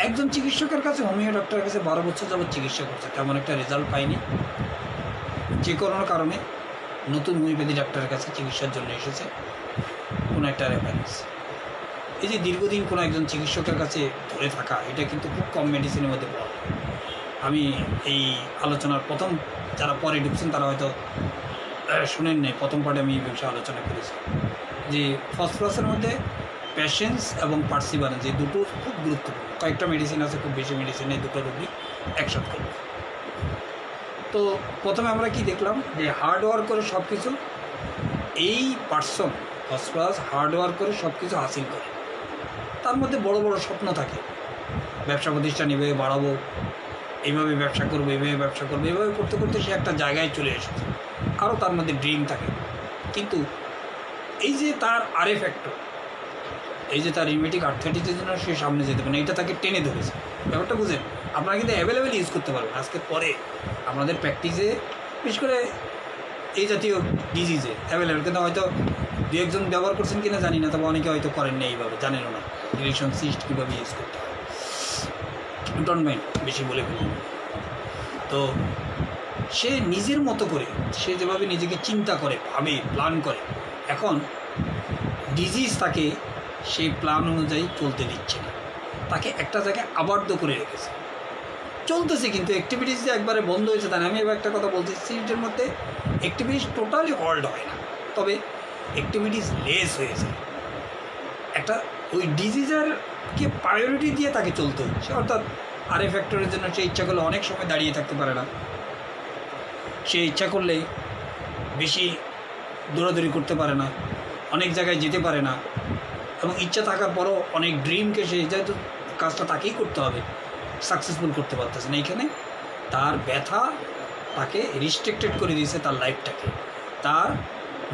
Speaker 1: একজন চিকিৎসকের কাছে, হোমিও ডক্টরের কাছে 12 বছর যাবৎ চিকিৎসা করছে, তেমন একটা রেজাল্ট পায়নি। যে কোনো কারণে নতুন হোমিওপ্যাথি ডাক্তারের কাছে চিকিৎসার জন্য এসেছে, কোনো একটা রেফারেন্স। এই যে দীর্ঘদিন কোনো একজন চিকিৎসকের কাছে ধরে থাকা, এটা কিন্তু খুব কম মেডিসিনের মধ্যে পাওয়া যায়। আমি এই আলোচনার প্রথম, যারা পরে ঢুকছেন তারা হয়তো শুনেন নাই, প্রথম পার্টে আমি এই বিষয়ে আলোচনা করেছি যে ফসফরাসের মধ্যে প্যাশেন্স এবং পার্সিভারেন্স, এই দুটো খুব গুরুত্বপূর্ণ। কয়েকটা মেডিসিন আছে, খুব বেশি মেডিসিন, এই দুটো রোগী একসাথে করবে। তো প্রথমে আমরা কি দেখলাম যে হার্ড ওয়ার্ক করে সব কিছু, এই পার্সন ফসফরাস হার্ড ওয়ার্ক করে সব কিছু হাসিল করে। তার মধ্যে বড় বড় স্বপ্ন থাকে, ব্যবসা প্রতিষ্ঠান এভাবে বাড়াবো, এইভাবে ব্যবসা করবো, এইভাবে ব্যবসা করবো, এইভাবে করতে করতে সে একটা জায়গায় চলে এসেছে। আরও তার মধ্যে ড্রিম থাকে, কিন্তু এই যে তার আরে ফ্যাক্টর, এই যে তার রিউমেটিক আর্থ্রাইটিসের জন্য সে সামনে যেতে পারে না, এটা তাকে টেনে ধরেছে। ব্যাপারটা বুঝেন? আপনারা কিন্তু অ্যাভেলেবেল ইউজ করতে পারবেন আজকের পরে আমাদের প্র্যাকটিসে, বিশেষ করে এই জাতীয় ডিজিজে অ্যাভেলেবেল। কিন্তু হয়তো 2-1 ব্যবহার করছেন কিনা জানি না, তবে অনেকে হয়তো করেন না, এইভাবে জানেনও না রিলেশন সিস্ট কীভাবে ইউজ করতে হয়। ডোন্ট মাইন্ড, বেশি বলে ফেলি। তো সে নিজের মতো করে, সে যেভাবে নিজেকে চিন্তা করে, ভাবে, প্ল্যান করে, এখন ডিজিজ তাকে সেই প্ল্যান অনুযায়ী চলতে দিচ্ছে না, তাকে একটা জায়গায় আবদ্ধ করে রেখেছে। চলতেছে কিন্তু অ্যাক্টিভিটিস যে একবারে বন্ধ হয়েছে তা না। আমি এবার একটা কথা বলছি, সিরিজের মধ্যে অ্যাক্টিভিটিস টোটালি হল্ড হয় না, তবে অ্যাক্টিভিটিস লেস হয়েছে। একটা ওই ডিজিজারকে প্রায়োরিটি দিয়ে তাকে চলতে হচ্ছে, অর্থাৎ আরে ফ্যাক্টরের জন্য সে ইচ্ছা করলে অনেক সময় দাঁড়িয়ে থাকতে পারে না, সে ইচ্ছা করলে বেশি দৌড়াদৌড়ি করতে পারে না, অনেক জায়গায় যেতে পারে না, এবং ইচ্ছা থাকার পরও অনেক ড্রিমকে সে, যেহেতু কাজটা তাকেই করতে হবে, সাকসেসফুল করতে পারতেছে না। এইখানে তার ব্যথা তাকে রিস্ট্রিক্টেড করে দিয়েছে, তার লাইফটাকে, তার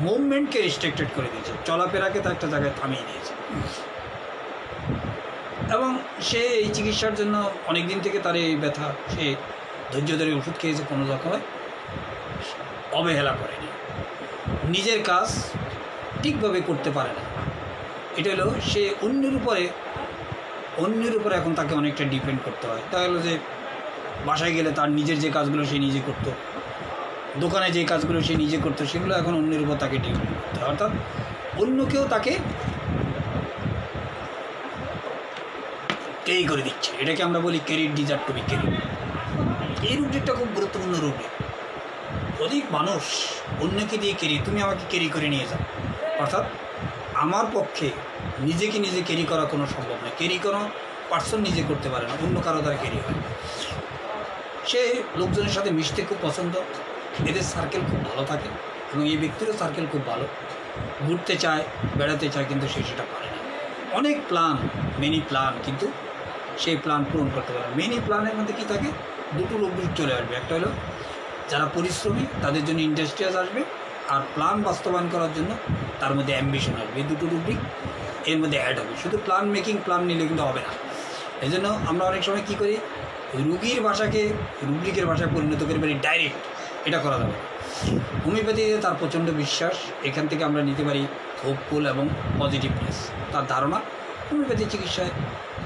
Speaker 1: মুভমেন্টকে রিস্ট্রিক্টেড করে দিয়েছে, চলাফেরাকে তার একটা জায়গায় থামিয়ে দিয়েছে। এবং সে এই চিকিৎসার জন্য অনেক দিন থেকে তার এই ব্যথা, সে ধৈর্য ধরে ওষুধ খেয়েছে, কোনো রকমের অবহেলা করেনি, নিজের কাজ ঠিকভাবে করতে পারে না। এটা হলো সে অন্যের উপরে এখন তাকে অনেকটা ডিপেন্ড করতে হয়। তা হলো যে বাসায় গেলে তার নিজের যে কাজগুলো সে নিজে করতো, দোকানে যে কাজগুলো সে নিজে করতো, সেগুলো এখন অন্যের উপর তাকে ডিপেন্ড করতে হয়। অর্থাৎ অন্য কেউ তাকে ক্যারি করে দিচ্ছে, এটাকে আমরা বলি carried desire to B carry. এই রুটিনটা খুব গুরুত্বপূর্ণ রুটিন। অধিক মানুষ অন্যকে দিয়ে ক্যারি, তুমি আমাকে ক্যারি করে নিয়ে যাও, অর্থাৎ আমার পক্ষে নিজেকে নিজে ক্যারি করা কোনো সম্ভব নয়। ক্যারি কোনো পার্সন নিজে করতে পারে না, অন্য কারো দ্বারা ক্যারি হয়। সে লোকজনের সাথে মিশতে খুব পছন্দ, এদের সার্কেল খুব ভালো থাকে, এবং এই ব্যক্তিরও সার্কেল খুব ভালো, ঘুরতে চায়, বেড়াতে চায়, কিন্তু সে সেটা পারে না। অনেক প্ল্যান, মেনি প্ল্যান, কিন্তু সেই প্ল্যান পূরণ করতে পারে। মেনি প্ল্যানের মধ্যে কী থাকে, দুটো লোক চলে আসবে। একটা হলো যারা পরিশ্রমী, তাদের জন্য ইন্ডাস্ট্রিয়াস আসবে, আর প্ল্যান বাস্তবায়ন করার জন্য তার মধ্যে অ্যাম্বিশন আসবে। এই দুটো রুব্রিক এর মধ্যে অ্যাড হবে। শুধু প্ল্যান মেকিং, প্ল্যান নিলে কিন্তু হবে না। এই জন্য আমরা অনেক সময় কী করি, রুগীর ভাষাকে রুব্রিকের ভাষায় পরিণত করে পারি ডাইরেক্ট, এটা করা যাবে। হোমিওপ্যাথিতে তার প্রচণ্ড বিশ্বাস, এখান থেকে আমরা নিতে পারি হোপফুল এবং পজিটিভনেস। তার ধারণা হোমিওপ্যাথি চিকিৎসায়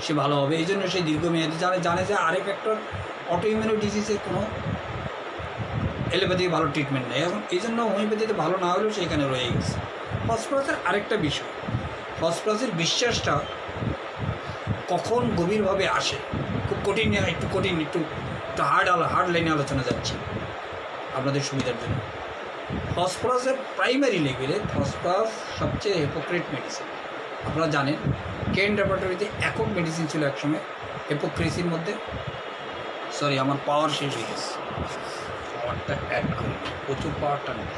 Speaker 1: সে ভালো হবে, এই জন্য সে দীর্ঘমেয়াদী জানে যে আরে ফ্যাক্টর অটোইমিউন ডিজিজের কোনো এলোপ্যাথি ভালো ট্রিটমেন্ট নেই, এবং এই জন্য হোমিওপ্যাথিতে ভালো না হলেও সেখানে রয়ে গেছে। ফসফরাসের আরেকটা বিষয়, ফসফরাসের বিশ্বাসটা কখন গভীরভাবে আসে, খুব কঠিন, একটু হার্ড লাইনে আলোচনা যাচ্ছে আপনাদের সুবিধার জন্য। ফসফরাসের প্রাইমারি লেভেলে ফসফরাস সবচেয়ে হিপোক্রেট মেডিসিন। আপনারা জানেন কেন ল্যাবরেটরিতে একক মেডিসিন ছিল একসময় হিপোক্রেসির মধ্যে। সরি, আমার পাওয়ার শেষ হয়ে গেছে, পাওয়ারটা অ্যাড করি, প্রচুর পাওয়ারটা নেই।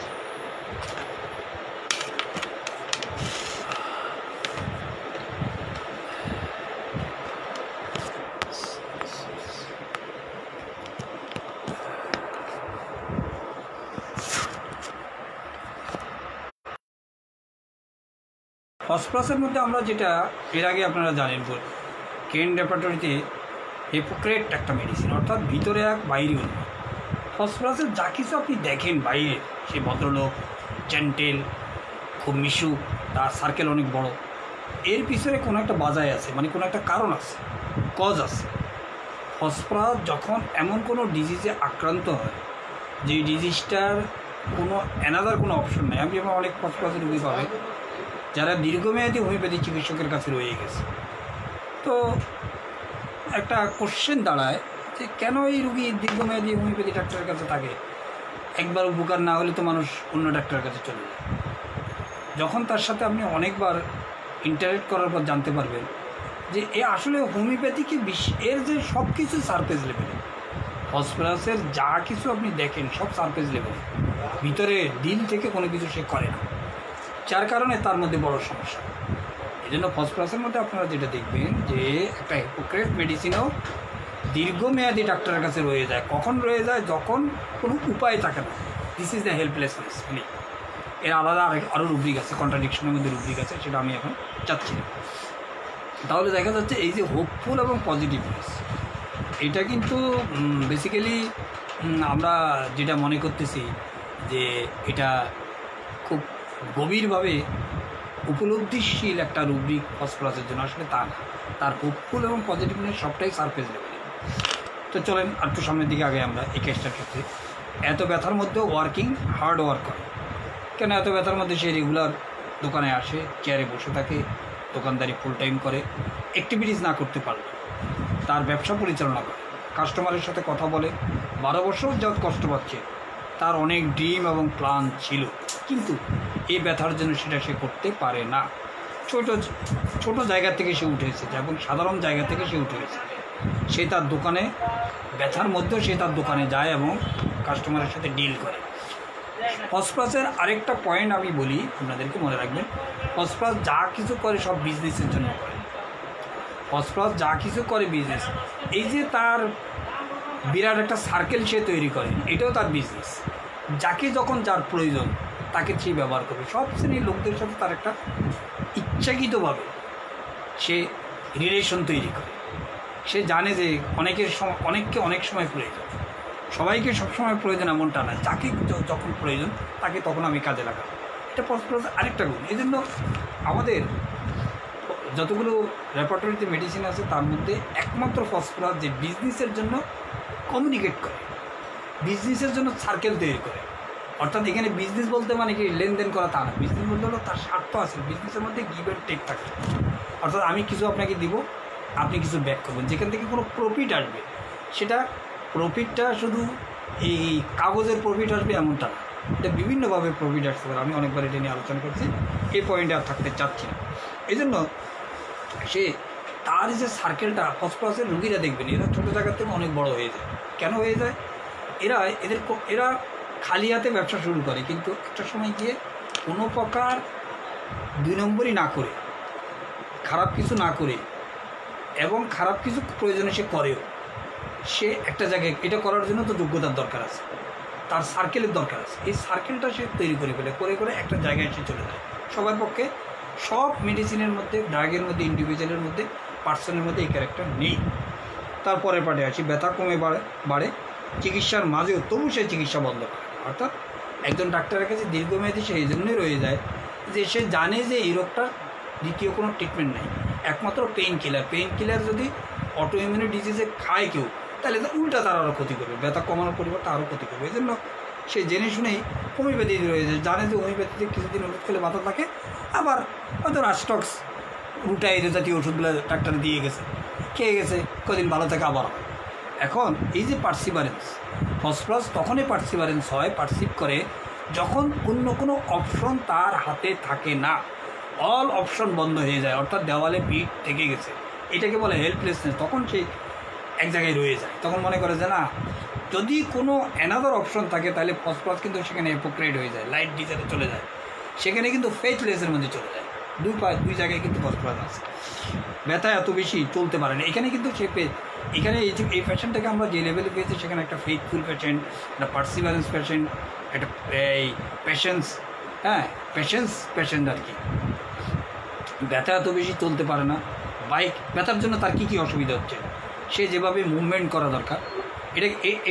Speaker 1: ফসফরাসের মধ্যে আমরা যেটা এর আগে আপনারা জানেন কেন রেপার্টরিতে হিপোক্রেট একটা মেডিসিন, অর্থাৎ ভিতরে এক বাইরে অন্য। ফসফরাসের যা কিছু আপনি দেখেন বাইরে, সেই ভদ্রলোক জেন্টেল, খুব মিশুক, তার সার্কেল অনেক বড়, এর পিছনে কোনো একটা বাজায় আছে, মানে কোনো একটা কারণ আছে, কজ আছে। ফসফরাস যখন এমন কোনো ডিজিজে আক্রান্ত হয় যে ডিজিজটার কোনো অ্যানাদার কোনো অপশন নেই, আমি যেমন অনেক ফসফরাসের রোগী পাবে যারা দীর্ঘমেয়াদী হোমিওপ্যাথি চিকিৎসকের কাছে রয়ে গেছে। তো একটা কোশ্চেন দাঁড়ায় যে কেন এই রুগী দীর্ঘমেয়াদী হোমিওপ্যাথি ডাক্তারের কাছে থাকে? একবার উপকার না হলে তো মানুষ অন্য ডাক্তারের কাছে চলে যায়। যখন তার সাথে আপনি অনেকবার ইন্টারেক্ট করার পর জানতে পারবেন যে এ আসলে হোমিওপ্যাথিকে এর যে সব কিছু সারফেস লেভেলে, ফসফরাসের যা কিছু আপনি দেখেন সব সারফেস লেভেলে, ভিতরে দিল থেকে কোনো কিছু সে করে না, যার কারণে তার মধ্যে বড় সমস্যা। এই জন্য ফসফরাসের মধ্যে আপনারা যেটা দেখবেন যে একটা হিপোক্রেট মেডিসিনও দীর্ঘমেয়াদী ডাক্তারের কাছে রয়ে যায়। কখন রয়ে যায়? যখন কোনো উপায় থাকে না। This is the helplessness feeling. এর আলাদা আরও রুব্রিক আছে, কন্ট্রাডিকশনের মধ্যে রুব্রিক আছে, সেটা আমি এখন চাচ্ছি না। তাহলে দেখা যাচ্ছে এই যে হোপফুল এবং পজিটিভনেস, এটা কিন্তু বেসিক্যালি আমরা যেটা মনে করতেছি যে এটা খুব গভীরভাবে উপলব্ধিশীল একটা রুব্রিক ফসফরাসের জন্য, আসলে তা না। তার হোপফুল এবং পজিটিভনেস সবটাই সারফেস লেভেলে। তো চলেন আর একটু সামনের দিকে আগে আমরা এই কেসটার ক্ষেত্রে। এত ব্যথার মধ্যেও ওয়ার্কিং হার্ড ওয়ার্ক করে কেন? এত ব্যথার মধ্যে সে রেগুলার দোকানে আসে, চেয়ারে বসে থাকে, দোকানদারি ফুল টাইম করে, অ্যাক্টিভিটিস না করতে পারলে তার ব্যবসা পরিচালনা করে, কাস্টমারের সাথে কথা বলে, 12 বছর যত কষ্ট পাচ্ছে, তার অনেক ড্রিম এবং প্ল্যান ছিল, কিন্তু এই ব্যথার জন্য সেটা সে করতে পারে না। ছোট জায়গা থেকে সে উঠে এসেছে এবং সাধারণ জায়গা থেকে সে উঠে এসেছে। সে তার দোকানে ব্যথার মধ্যেও সে তার দোকানে যায় এবং কাস্টমারের সাথে ডিল করে। ফসফরাসের আরেকটা পয়েন্ট আমি বলি, আপনাদেরকে মনে রাখবেন, ফসফরাস যা কিছু করে সব বিজনেসের জন্য করে। ফসফরাস যা কিছু করে বিজনেস, এই যে তার বিরাট একটা সার্কেল সে তৈরি করে, এটাও তার বিজনেস। যাকে যখন যার প্রয়োজন তাকে সে ব্যবহার করবে। সব শ্রেণীর লোকদের সাথে তার একটা ইচ্ছাকৃতভাবে সে রিলেশন তৈরি করে। সে জানে যে অনেককে অনেক সময় প্রয়োজন, সবাইকে সবসময় প্রয়োজন এমনটা না, যাকে যখন প্রয়োজন তাকে তখন আমি কাজে লাগাবো। এটা ফসফরাস আরেকটা গুণ। এই জন্য আমাদের যতগুলো রেপার্টরিতে মেডিসিন আছে তার মধ্যে একমাত্র ফসফরাস যে বিজনেসের জন্য কমিউনিকেট করে, বিজনেসের জন্য সার্কেল তৈরি করে। অর্থাৎ এখানে বিজনেস বলতে মানে কি লেনদেন করা তা না, বিজনেস বলতে হলো তার স্বার্থ আছে, বিজনেসের মধ্যে গিভ অ্যান্ড টেক থাকে। অর্থাৎ আমি কিছু আপনাকে দিব, আপনি কিছু ব্যাক করবেন, যেখান থেকে কোনো প্রফিট আসবে, সেটা প্রফিটটা শুধু এই কাগজের প্রফিট আসবে এমনটা না, এটা বিভিন্নভাবে প্রফিট আসতে পারে। আমি অনেকবার এটা নিয়ে আলোচনা করছি, এই পয়েন্টে আর থাকতে চাচ্ছি না। এই জন্য সে তার যে সার্কেলটা, ফসফরাসের রুগীরা দেখবেন এরা ছোটো জায়গার থেকে অনেক বড় হয়ে যায়। কেন হয়ে যায়? এরা খালি হাতে ব্যবসা শুরু করে, কিন্তু একটা সময় গিয়ে কোনো প্রকার 2 নম্বরই না করে, খারাপ কিছু না করে, এবং খারাপ কিছু প্রয়োজনে সে করেও, সে একটা জায়গায় এটা করার জন্য তো যোগ্যতার দরকার আছে, তার সার্কেলের দরকার আছে। এই সার্কেলটা সে তৈরি করে ফেলে, করে একটা জায়গায় এসে চলে যায়। সবার পক্ষে সব মেডিসিনের মধ্যে, ড্রাগের মধ্যে, ইন্ডিভিজুয়ালের মধ্যে, পার্সনের মধ্যে এই ক্যারেক্টার নেই। তারপরে পার্টে আসি, ব্যথা কমে বাড়ে চিকিৎসার মাঝেও, তবু সে চিকিৎসা বন্ধ করে। অর্থাৎ একজন ডাক্তারের কাছে দীর্ঘমেয়াদী সে এই জন্যই রয়ে যায় যে সে জানে যে এই রোগটার দ্বিতীয় কোনো ট্রিটমেন্ট নেই, একমাত্র পেইন কিলার যদি অটো ইমিউনি ডিজিজে খায় কেউ, তাহলে তো উল্টা তার আরও ক্ষতি করবে, ব্যথা কমানোর পরিবর্তে আরও ক্ষতি করবে। এই জন্য সে জেনে শুনেই হোমিওপ্যাথি রয়ে যায়, জানে যে হোমিওপ্যাথিতে কিছুদিন ওষুধ খেলে ব্যথা থাকে, আবার হয়তো রাস্টক্স রুটাইড জাতীয় ওষুধগুলো ডাক্তার দিয়ে গেছে, খেয়ে গেছে, কদিন ভালো থাকে আবার। এখন এই যে পার্সিভারেন্স, ফসফরাস তখনই পার্সিভারেন্স হয়, পার্সিভ করে যখন অন্য কোনো অপশন তার হাতে থাকে না, অল অপশন বন্ধ হয়ে যায়, অর্থাৎ দেওয়ালে পিঠ থেকে গেছে, এটাকে বলে হেল্পলেসনেস। তখন সে এক জায়গায় রয়ে যায়, তখন মনে করে যে না, যদি কোনো অ্যানাদার অপশন থাকে তাহলে ফসফরাস কিন্তু সেখানে হিপোক্রেট হয়ে যায়, লাইট ডিজারে চলে যায়, সেখানে কিন্তু ফেথলেসের মধ্যে চলে যায়। দুই জায়গায় কিন্তু ফসফরাস আছে। ব্যথা এত বেশি চলতে পারে না, এখানে কিন্তু সে এখানে এই পেশেন্টটাকে আমরা যে লেভেলে পেয়েছি, সেখানে একটা ফেথফুল পেশেন্ট, একটা পার্সিভারেন্স পেশেন্ট, একটা এই পেশেন্স, পেশেন্ট আর কি। ব্যথা এত বেশি চলতে পারে না। বাইক ব্যথার জন্য তার কী কী অসুবিধা হচ্ছে, সে যেভাবে মুভমেন্ট করা দরকার,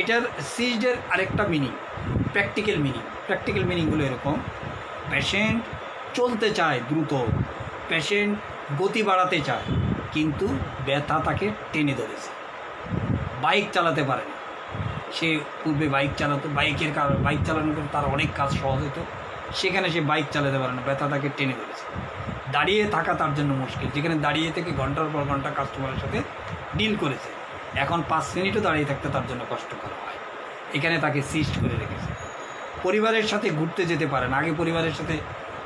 Speaker 1: এটার সিজডের আরেকটা মিনিং, প্র্যাকটিক্যাল মিনিংগুলো এরকম: পেশেন্ট চলতে চায় দ্রুত, পেশেন্ট গতি বাড়াতে চায়, কিন্তু ব্যথা তাকে টেনে ধরেছে, বাইক চালাতে পারে না। সে পূর্বে বাইক চালানোর পর তার অনেক কাজ সহজ হতো, সেখানে সে বাইক চালাতে পারে না, ব্যথা তাকে টেনে ধরেছে। দাঁড়িয়ে থাকা তার জন্য মুশকিল, যেখানে দাঁড়িয়ে থেকে ঘন্টার পর ঘন্টা কাস্টমারের সাথে ডিল করেছে, এখন 5 মিনিটও দাঁড়িয়ে থাকতে তার জন্য কষ্টকর হয়, এখানে তাকে সিস্ট করে রেখেছে। পরিবারের সাথে ঘুরতে যেতে পারে না, আগে পরিবারের সাথে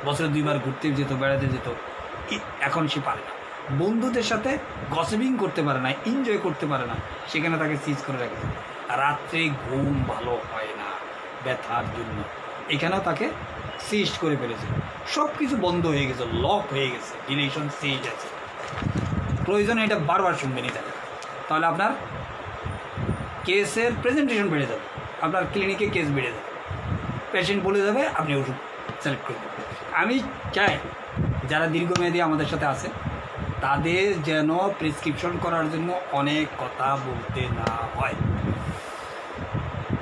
Speaker 1: বছরে 2 বার ঘুরতে যেত, বেড়াতে যেত, এখন সে পারে না। বন্ধুদের সাথে গসিপিং করতে পারে না, এনজয় করতে পারে না, সেখানে তাকে সিজ করে রেখেছে। রাত্রে ঘুম ভালো হয় না ব্যথার জন্য, এখানেও তাকে সিজ করে ফেলেছে। সব কিছু বন্ধ হয়ে গেছে, লক হয়ে গেছে, রিলেশন সিজ আছে। প্রয়োজনে এটা বারবার শুনবেন, তাহলে আপনার কেসের প্রেজেন্টেশন বেড়ে যাবে, আপনার ক্লিনিকে কেস বেড়ে যাবে, পেশেন্ট বলে যাবে, আপনি ওষুধ সিলেক্ট করে দেবেন। আমি চাই যারা দীর্ঘমেয়াদী আমাদের সাথে আছে তাদের যেন প্রেসক্রিপশন করার জন্য অনেক কথা বলতে না হয়।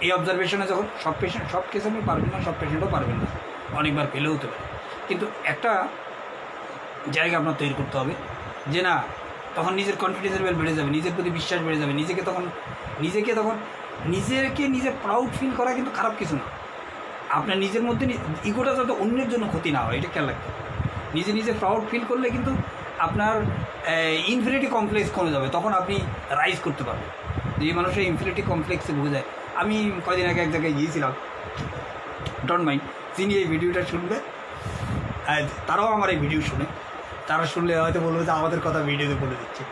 Speaker 1: এই অবজারভেশনে যখন সব কেস আপনি পারবেন না, সব পেশেন্টও পারবেন না, অনেকবার ফেলে হতে পারে, কিন্তু একটা জায়গা আপনার তৈরি করতে হবে যে না, তখন নিজের কনফিডেন্স লেভেল বেড়ে যাবে, নিজের প্রতি বিশ্বাস বেড়ে যাবে, নিজে প্রাউড ফিল করা কিন্তু খারাপ কিছু না। আপনার নিজের মধ্যে ইগোটা যাতে অন্যের জন্য ক্ষতি না হয়, এটা খেয়াল রাখতে হবে। নিজে প্রাউড ফিল করলে কিন্তু আপনার ইনফিনিটি কমপ্লেক্স কমে যাবে, তখন আপনি রাইজ করতে পারবেন। যে মানুষের ইনফিনিটি কমপ্লেক্সে ভুগে যায়। আমি কয়দিন আগে এক জায়গায় গিয়েছিলাম, ডোন্ট মাইন্ড, যিনি এই ভিডিওটা শুনবে তারাও আমার এই ভিডিও শুনে, তারা শুনলে হয়তো বলবে যে আমাদের কথা ভিডিওতে বলে দিচ্ছে,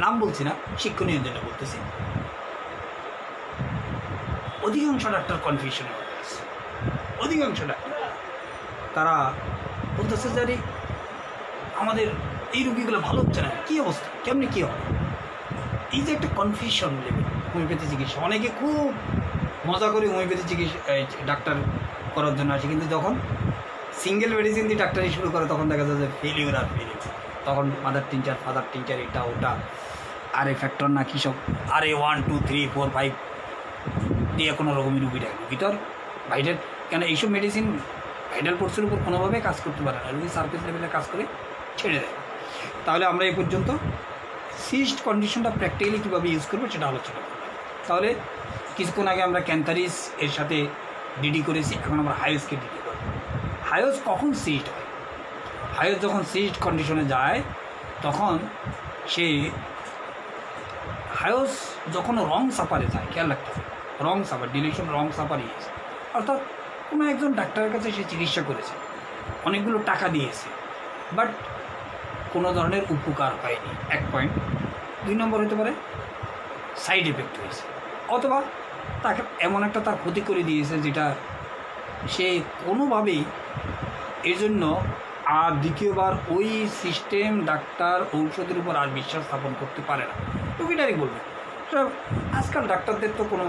Speaker 1: নাম বলছি না, শিক্ষণীয় জন্য বলতেছি। অধিকাংশ ডাক্তার কনফিউশনে হয়ে গেছে, অধিকাংশ ডাক্তার তারা বলতেছে যে আমাদের এই রুগীগুলো ভালো হচ্ছে না, কী অবস্থা, কেমনি কী হবে। এই যে একটা কনফিউশন লেভেল হোমিওপ্যাথি চিকিৎসা, অনেকে খুব মজা করে হোমিওপ্যাথি চিকিৎসা ডাক্তার করার জন্য আসে, কিন্তু যখন সিঙ্গেল মেডিসিন দিয়ে ডাক্তারি শুরু করে তখন দেখা যায় যে ফেলিওর, তখন মাদার টিনচার, ফাদার টিনচার, এটা ওটা, আরে ফ্যাক্টর না কী সব, আরে 1 2 3 4 5 দিয়ে কোনো রকমই রুগীটা ভিতর ভাইটাল, কেন এইসব মেডিসিন ভাইটাল ফোর্সের উপর কোনোভাবে কাজ করতে পারে না, রুগী সার্ফেস লেভেলে কাজ করে ছেড়ে দেয়। তাহলে আমরা এই পর্যন্ত সিস্ট কন্ডিশনটা প্র্যাকটিক্যালি কীভাবে ইউজ করবো সেটা আলোচনা করব। তাহলে কিছুক্ষণ আগে আমরা ক্যান্থারিস এর সাথে ডিডি করেছি, এখন আমরা হায়োসকে ডিডি করব। হায়োস কখন সিস্ট হয়? হায়োস যখন সিস্ট কন্ডিশনে যায় তখন সে হায়োস যখন রং সাপারে যায়, খেয়াল রাখতে হবে, রং সাপার ডিলেশন, রং সাপার ইয়েস, অর্থাৎ কোনো একজন ডাক্তারের কাছে সে চিকিৎসা করেছে, অনেকগুলো টাকা দিয়েছে, বাট কোনো ধরনের উপকার হয়নি, 1 পয়েন্ট। 2 নম্বর হতে পারে সাইড এফেক্ট হয়েছে, অথবা তাকে এমন একটা তার ক্ষতি করে দিয়েছে যেটা সে কোনোভাবেই এর জন্য আর দ্বিতীয়বার ওই সিস্টেম, ডাক্তার, ঔষধের উপর আর বিশ্বাস স্থাপন করতে পারে না। রুগীটারই বলবে, আজকাল ডাক্তারদের তো কোনো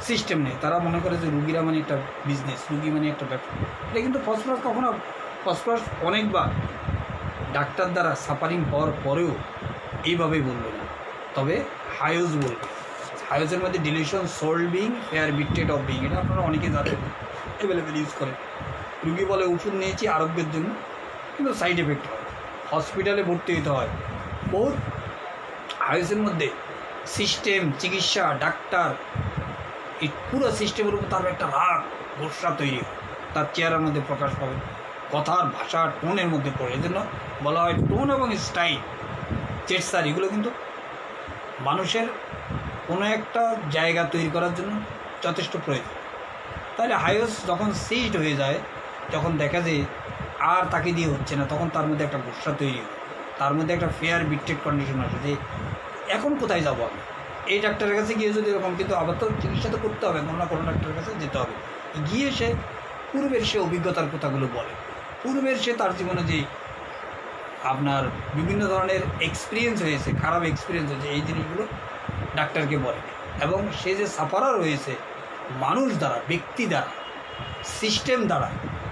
Speaker 1: সিস্টেম নেই, তারা মনে করে যে রুগীরা মানে একটা বিজনেস, রুগী মানে একটা ব্যবসা। এটা কিন্তু ফসফরাস অনেকবার ডাক্তার দ্বারা সাফারিং হওয়ার পরেও এইভাবেই বলবে না, তবে হায়োস বলবে। হায়োসের মধ্যে delusion, solving, fear betrayed of being, এটা আপনারা অনেকে জানেন, অ্যাভেলেবেল ইউজ করে। রুগী বলে ওষুধ নিয়েছি আরোগ্যের জন্য, কিন্তু সাইড এফেক্ট হয়, হসপিটালে ভর্তি হতে হয়। বহুত হায়োসের মধ্যে সিস্টেম, চিকিৎসা, ডাক্তার, এই পুরো সিস্টেমের উপর তার একটা রাগ, গোসা তৈরি হয়, তার চেহারার মধ্যে প্রকাশ পাবে, কথার ভাষা, টোনের মধ্যে পড়ে। এই জন্য বলা হয় টোন এবং স্টাইল, চেষ্টার, এগুলো কিন্তু মানুষের কোনো একটা জায়গা তৈরি করার জন্য যথেষ্ট প্রয়োজন। তাহলে হায়োস যখন সিজড হয়ে যায়, যখন দেখা যায় আর তাকে দিয়ে হচ্ছে না, তখন তার মধ্যে একটা গোসা তৈরি হয়, তার মধ্যে একটা ফেয়ার বিট্রেড কন্ডিশন আসে যে এখন কোথায় যাবো আমি, এই ডাক্তারের কাছে গিয়ে যদি এরকম, কিন্তু আবার তো চিকিৎসা তো করতে হবে, কোনো না কোনো ডাক্তারের কাছে যেতে হবে। গিয়ে সে পূর্বের সে অভিজ্ঞতার কথাগুলো বলে, পূর্বের সে তার জীবনে যে আপনার বিভিন্ন ধরনের এক্সপিরিয়েন্স হয়েছে, খারাপ এক্সপিরিয়েন্স হয়েছে, এই জিনিসগুলো ডাক্তারকে বলে, এবং সে যে সাফারার হয়েছে মানুষ দ্বারা, ব্যক্তি দ্বারা, সিস্টেম দ্বারা,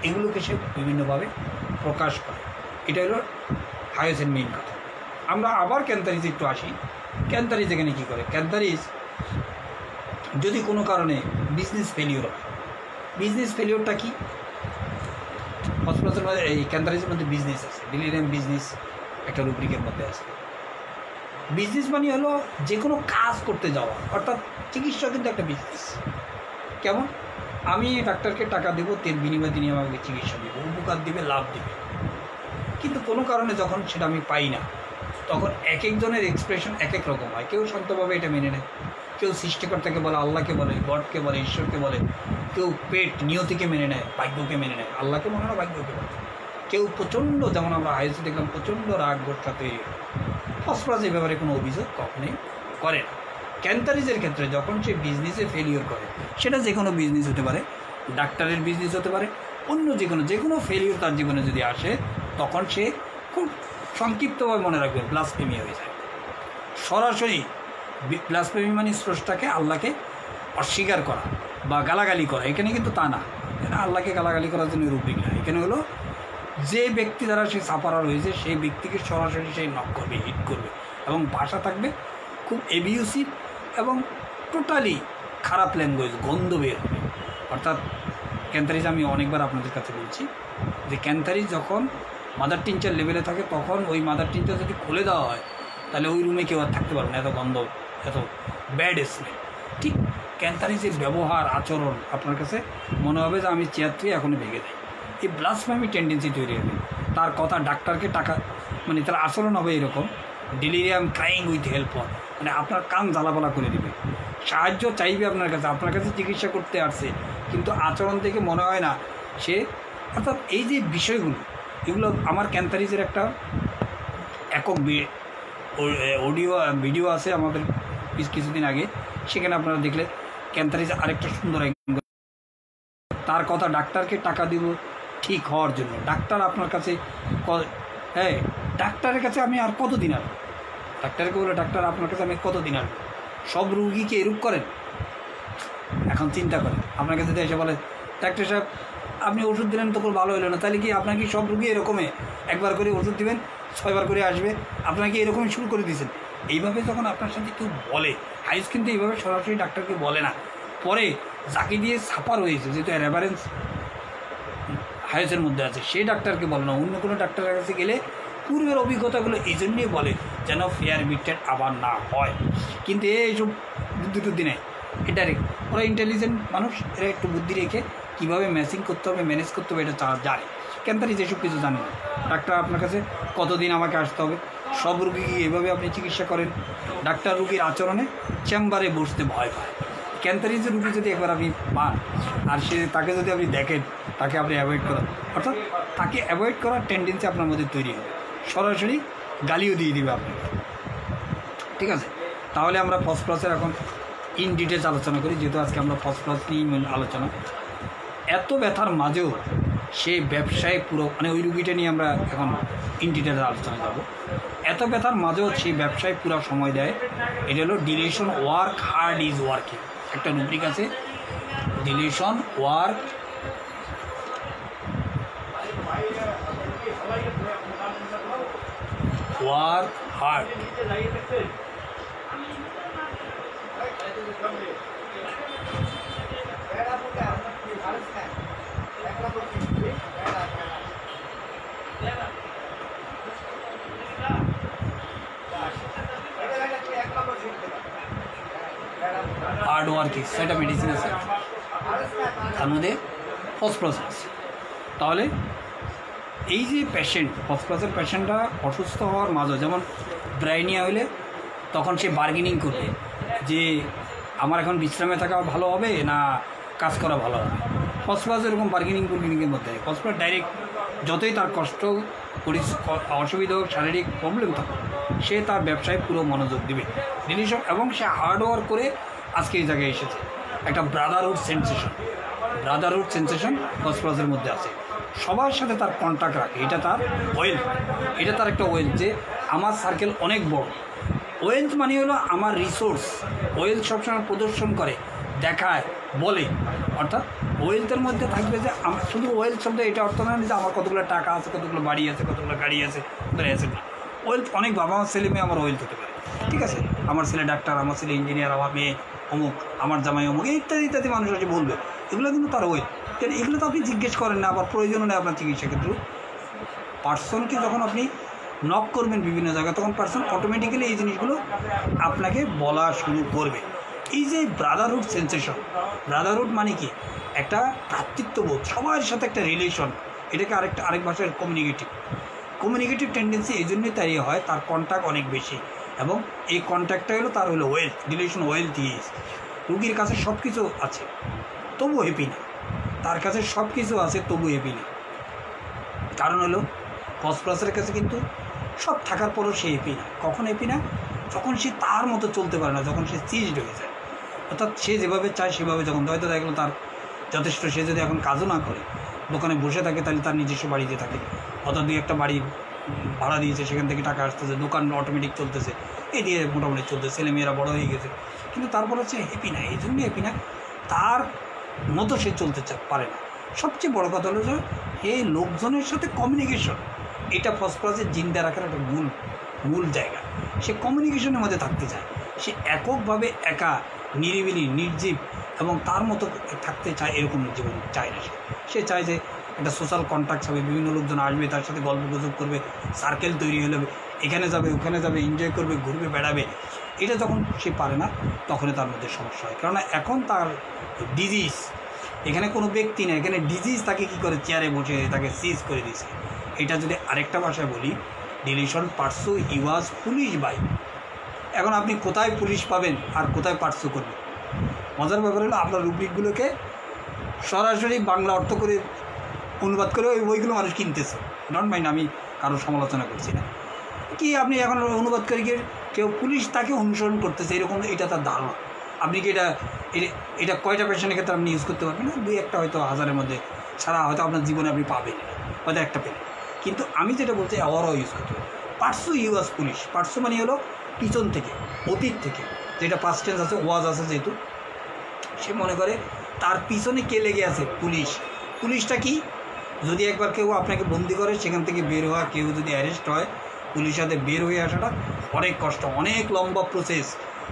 Speaker 1: এগুলোকে সে বিভিন্নভাবে প্রকাশ করে। এটা হলো হাইওসের মেইন কথা। আমরা আবার ক্যান্সারিজ একটু আসি। ক্যান্সারিজ এখানে কী করে? ক্যান্সারিজ যদি কোনো কারণে বিজনেস ফেলিওর হয়, বিজনেস ফেলিওরটা কি? হসপিটালের মধ্যে এই ক্যান্সারিজের মধ্যে বিজনেস আছে, ডিলিরিয়াম বিজনেস একটা রুব্রিকের মধ্যে আছে। বিজনেস মানে হলো যে কোনো কাজ করতে যাওয়া, অর্থাৎ চিকিৎসা কিন্তু একটা বিজনেস। কেমন? আমি ডাক্তারকে টাকা দেবো, তের বিনিময়ে তিনি আমাকে চিকিৎসা দেবো, উপকার দেবে, লাভ দেবে। কিন্তু কোনো কারণে যখন সেটা আমি পাই না, তখন এক একজনের এক্সপ্রেশন এক এক রকম হয়। কেউ শান্তভাবে এটা মেনে নেয়, কেউ সৃষ্টিকর্তাকে বলে, আল্লাহকে বলে, গডকে বলে, ঈশ্বরকে বলে, কেউ পেট নিয়তিকে মেনে নেয়, ভাগ্যকে মেনে নেয়, আল্লাহকে মনে হয় ভাগ্যকে বলে। কেউ প্রচণ্ড, যেমন আমরা হাইসে দেখলাম, প্রচণ্ড রাগ গোষ্ঠা তৈরি হয়। ফসফরাস এই ব্যাপারে কোনো অভিযোগ কখনোই করে না। ক্যান্সারিজের ক্ষেত্রে যখন সে বিজনেসে ফেলিওর করে, সেটা যে কোনো বিজনেস হতে পারে, ডাক্তারের বিজনেস হতে পারে, অন্য যে কোনো ফেলিওর তার জীবনে যদি আসে, তখন সে খুব সংক্ষিপ্তভাবে মনে রাখবে ব্লাসফেমি হয়ে যায়। সরাসরি ব্লাসফেমি মানে স্রষ্টাকে, আল্লাহকে অস্বীকার করা বা গালাগালি করা। এখানে কিন্তু তা না, এটা আল্লাহকে গালাগালি করার জন্য রূপরিক না। এখানে হলো যে ব্যক্তি দ্বারা সে সাফারার হয়েছে, সেই ব্যক্তিকে সরাসরি সেই নক করবে, হিট করবে, এবং ভাষা থাকবে খুব এবিউসিভ এবং টোটালি খারাপ ল্যাঙ্গুয়েজ, গন্ধ বের হবে। অর্থাৎ ক্যান্সারিজ আমি অনেকবার আপনাদের কাছে বলছি যে ক্যান্সারিজ যখন মাদার টিনচার লেভেলে থাকে, তখন ওই মাদার টিনচার যদি খুলে দেওয়া হয়, তাহলে ওই রুমে কেউ আর থাকতে পারবে না, এত গন্ধ, এত ব্যাড স্মেল। ঠিক ক্যান্সারিজের ব্যবহার, আচরণ আপনার কাছে মনে হবে যে আমি চেয়ার থেকে এখনই ভেঙে দেয়। এই ব্লাসফেমি টেন্ডেন্সি তৈরি হবে। তার কথা, ডাক্তারকে টাকা, মানে তার আচরণ হবে এরকম, ডিলিরিয়াম ক্রাইং উইথ হেল্প, মানে আপনার কান জ্বালাপালা করে দেবে, সাহায্য চাইবে আপনার কাছে চিকিৎসা করতে আসছে, কিন্তু আচরণ থেকে মনে হয় না সে। অর্থাৎ এই যে বিষয়গুলো, এগুলো আমার ক্যান্সারিজের একটা একক অডিও ভিডিও আছে আমাদের কিছুদিন আগে, সেখানে আপনারা দেখলে ক্যান্সারিজ আরেকটা সুন্দর। তার কথা, ডাক্তারকে টাকা দিব ঠিক হওয়ার জন্য। ডাক্তার আপনার কাছে, হ্যাঁ, ডাক্তারের কাছে আমি আর কতদিন আসবো? ডাক্তারকে বলে, ডাক্তার আপনার কাছে আমি কতদিন আসবো? সব রুগীকে এরূপ করেন? এখন চিন্তা করেন, আপনার কাছে এসে বলে, ডাক্তার সাহেব আপনি ওষুধ দিলেন তো ভালো হলো না, তাহলে কি আপনার কি সব রুগী এরকমই একবার করে ওষুধ দিবেন, 6 বার করে আসবে, আপনাকে এরকমই শুরু করে দিয়েছেন? এইভাবে যখন আপনার সাথে কেউ বলে, হাইস কিন্তু এইভাবে সরাসরি ডাক্তারকে বলে না। পরে যাকে দিয়ে ছাপার হয়েছে, যেহেতু রেফারেন্স হাইসের মধ্যে আছে, সেই ডাক্তারকে বলে না। অন্য কোনো ডাক্তারের কাছে গেলে পূর্বের অভিজ্ঞতাগুলো এই জন্যই বলে যেন ফেয়ার বিটেড আবার না হয়। কিন্তু এইসব বুদ্ধি নেই, এটা ওরা ইন্টেলিজেন্ট মানুষ, এরা একটু বুদ্ধি রেখে কীভাবে ম্যাচিং করতে হবে, ম্যানেজ করতে হবে, এটা জানে। ক্যান্সারিজ এসব কিছু জানে না। ডাক্তার আপনার কাছে কতদিন আমাকে আসতে হবে, সব রুগীকে এভাবে আপনি চিকিৎসা করেন। ডাক্তার রুগীর আচরণে চেম্বারে বসতে ভয় পায়। ক্যান্সারিজের রুগী যদি একবার আপনি পান, আর তাকে যদি আপনি দেখেন, তাকে আপনি অ্যাভয়েড করেন, অর্থাৎ তাকে অ্যাভয়েড করার টেন্ডেন্সি আপনার মধ্যে তৈরি হবে, সরাসরি গালিও দিয়ে দিবে আপনাকে। ঠিক আছে, তাহলে আমরা ফসফরাসের এখন ইন ডিটেলস আলোচনা করি, যেহেতু আজকে আমরা ফসফরাস নিয়ে আলোচনা। এত ব্যথার মাঝেও সে ব্যবসায় পুরো, মানে ওই রুগীটা নিয়ে আমরা এখন ইন ডিটেলস আলোচনা যাব। এত ব্যথার মাঝেও সেই ব্যবসায় পুরো সময় দেয়। এটা হলো dilution work hard is working, একটা রুব্রিক আছে, dilution work hard. Hard working, সেটা মেডিসিন আছে, তার মধ্যে ফসফরাস আছে। তাহলে এই যে পেশেন্ট, ফসফরাসের পেশেন্টটা অসুস্থ হওয়ার মাঝে, যেমন ব্রাইনিয়া হইলে তখন সে বার্গেনিং করবে যে আমার এখন বিশ্রামে থাকা ভালো হবে না কাজ করা ভালো হবে। ফসফরাস এরকম বার্গেনিংয়ের মধ্যে, ফসফরাস ডাইরেক্ট যতই তার কষ্ট, অসুবিধা হোক, শারীরিক প্রবলেম থাকুক, সে তার ব্যবসায় পুরো মনোযোগ দিবে ডিলিউশন, এবং সে হার্ডওয়ার্ক করে আজকে এই জায়গায় এসেছে। একটা ব্রাদারহুড সেন্সেশন ফসফরাসের মধ্যে আছে। সবার সাথে তার কন্ট্যাক্ট রাখে, এটা তার ওয়েলথ, এটা তার একটা ওয়েলথ, যে আমার সার্কেল অনেক বড়। ওয়েলথ মানে হলো আমার রিসোর্স। ওয়েলথ সবসময় প্রদর্শন করে, দেখায়, বলে, অর্থাৎ ওয়েলথের মধ্যে থাকবে যে শুধু ওয়েলথ শব্দ এটা অর্থ নয় যে আমার কতগুলো টাকা আছে, কতগুলো বাড়ি আছে, কতগুলো গাড়ি আছে, কতগুলো অ্যাসেট না। ওয়েলথ অনেক বাবা আমার ছেলে মেয়ে আমার ওয়েলথ হতে পারে, ঠিক আছে, আমার ছেলে ডাক্তার, আমার ছেলে ইঞ্জিনিয়ার, আমার মেয়ে অমুক, আমার জামাই অমুক, ইত্যাদি ইত্যাদি মানুষ আছে বলবে, এগুলো কিন্তু তার ওয়েলথ। কেন এগুলো তো আপনি জিজ্ঞেস করেন না, আবার প্রয়োজনও নেই আপনার চিকিৎসা ক্ষেত্রে। পার্সনকে যখন আপনি নক করবেন বিভিন্ন জায়গায়, তখন পার্সন অটোমেটিক্যালি এই জিনিসগুলো আপনাকে বলা শুরু করবে। এই যে ব্রাদারহুড সেন্সেশন, ব্রাদারহুড মানে কি? একটা ভ্রাতৃত্ববোধ, সবার সাথে একটা রিলেশন, এটাকে আরেক ভাষায় কমিউনিকেটিভ টেন্ডেন্সি এই জন্যই তাই হয়, তার কন্ট্যাক্ট অনেক বেশি, এবং এই কন্ট্যাক্টটা হলো তার হলো ওয়েলথ, রিলেশন ওয়েলথ ইজ। রুগীর কাছে সব কিছু আছে তবু হ্যাপি না, তার কাছে সব কিছু আছে তবু হ্যাপি না। কারণ হলো ফসফরাসের কাছে কিন্তু সব থাকার পরও সে হ্যাপি না। কখন হ্যাপি না? যখন সে তার মতো চলতে পারে না, যখন সে সিজড হয়ে যায়, অর্থাৎ সে যেভাবে চায় সেভাবে, যখন হয়তো দেখা গেলো তার যথেষ্ট, সে যদি এখন কাজও না করে, দোকানে বসে থাকে, তাহলে তার নিজস্ব বাড়িতে থাকে, অর্থাৎ দুই একটা বাড়ি ভাড়া দিয়েছে, সেখান থেকে টাকা আসতেছে, দোকান অটোমেটিক চলতেছে, এই দিয়ে মোটামুটি চলতেছে, ছেলেমেয়েরা বড় হয়ে গেছে, কিন্তু তারপর হচ্ছে হ্যাপি না। এই জন্যই হ্যাপি না, তার মতো সে চলতে পারে না। সবচেয়ে বড় কথা হলো যে এই লোকজনের সাথে কমিউনিকেশন, এটা ফসফরাসের জিন্দা রাখার একটা মূল জায়গা। সে কমিউনিকেশনের মধ্যে থাকতে চায়, সে এককভাবে একা নিরিবিলি নির্জীব এবং তার মতো থাকতে চায়, এরকম জীবন চায় না। সে চায় যে একটা সোশ্যাল কন্ট্যাক্ট হবে, বিভিন্ন লোকজন আসবে, তার সাথে গল্প গুজব করবে, সার্কেল তৈরি হলে এখানে যাবে ওখানে যাবে, এনজয় করবে, ঘুরবে বেড়াবে। এটা যখন সে পারে না, তখনই তার মধ্যে সমস্যা হয়। কেননা এখন তার ডিজিজ, এখানে কোনো ব্যক্তি না, এখানে ডিজিজ তাকে কী করে চেয়ারে বসে তাকে সিজ করে দিয়েছে। এটা যদি আরেকটা ভাষায় বলি, delusion pursue he was police by. এখন আপনি কোথায় পুলিশ পাবেন আর কোথায় পার্সু করবেন? মজার ব্যাপার হলো আপনার রুব্রিকগুলোকে সরাসরি বাংলা অর্থ করে অনুবাদ করে ওই বইগুলো মানুষ কিনতেছে। ডন্ট মাইন্ড, আমি কারোর সমালোচনা করছি না। কি আপনি এখন অনুবাদ করে গিয়ে কেউ পুলিশ তাকে অনুসরণ করতেছে, এরকম, এটা তার ধারণা। আপনি কি এটা কয়টা পেশেন্টের ক্ষেত্রে আপনি ইউজ করতে পারবেন না? দুই একটা হয়তো হাজারের মধ্যে ছাড়া হয়তো আপনার জীবনে আপনি পাবেন, হয়তো একটা পেলেন। কিন্তু আমি যেটা বলছি আবারও ইউজ করতে হবে। পার্সু ইউজ পুলিশ, পার্সু মানে হলো পিছন থেকে, অতীত থেকে, যেটা পাস্ট টেন্স আছে, ওয়াজ আছে, যেহেতু সে মনে করে তার পিছনে কে লেগে আছে, পুলিশ। পুলিশটা কি? যদি একবার কেউ আপনাকে বন্দি করে, সেখান থেকে বের হওয়া, কেউ যদি অ্যারেস্ট হয়, পুলিশের সাথে বের হয়ে আসাটা অনেক কষ্ট, অনেক লম্বা প্রসেস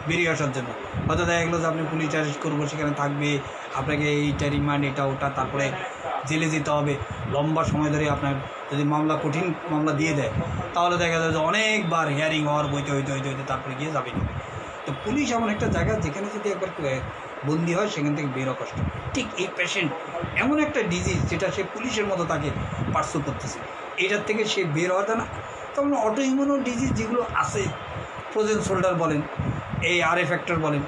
Speaker 1: বেরিয়ে আসার জন্য। হয়তো দেখা গেলো যে আপনি পুলিশ অ্যারেস্ট করবো, সেখানে থাকবে, আপনাকে এইটা রিমান্ড, এটা ওটা, তারপরে জেলে যেতে হবে লম্বা সময় ধরে। আপনার যদি কঠিন মামলা দিয়ে দেয়, তাহলে দেখা যায় যে অনেকবার হিয়ারিং হওয়ার বইতে হইতে তারপরে গিয়ে যাবে না। তো পুলিশ এমন একটা জায়গা যেখানে যদি একবার বন্দি হয়, সেখান থেকে বেরো কষ্ট। ঠিক এই পেশেন্ট এমন একটা ডিজিজ যেটা সে পুলিশের মতো তাকে পার্সু করতেছে, এটার থেকে সে বের হওয়াটা না। তখন অটো ইমিউনো ডিজিজ যেগুলো আছে, ফ্রোজেন শোল্ডার বলেন, এই RA ফ্যাক্টর বলেন,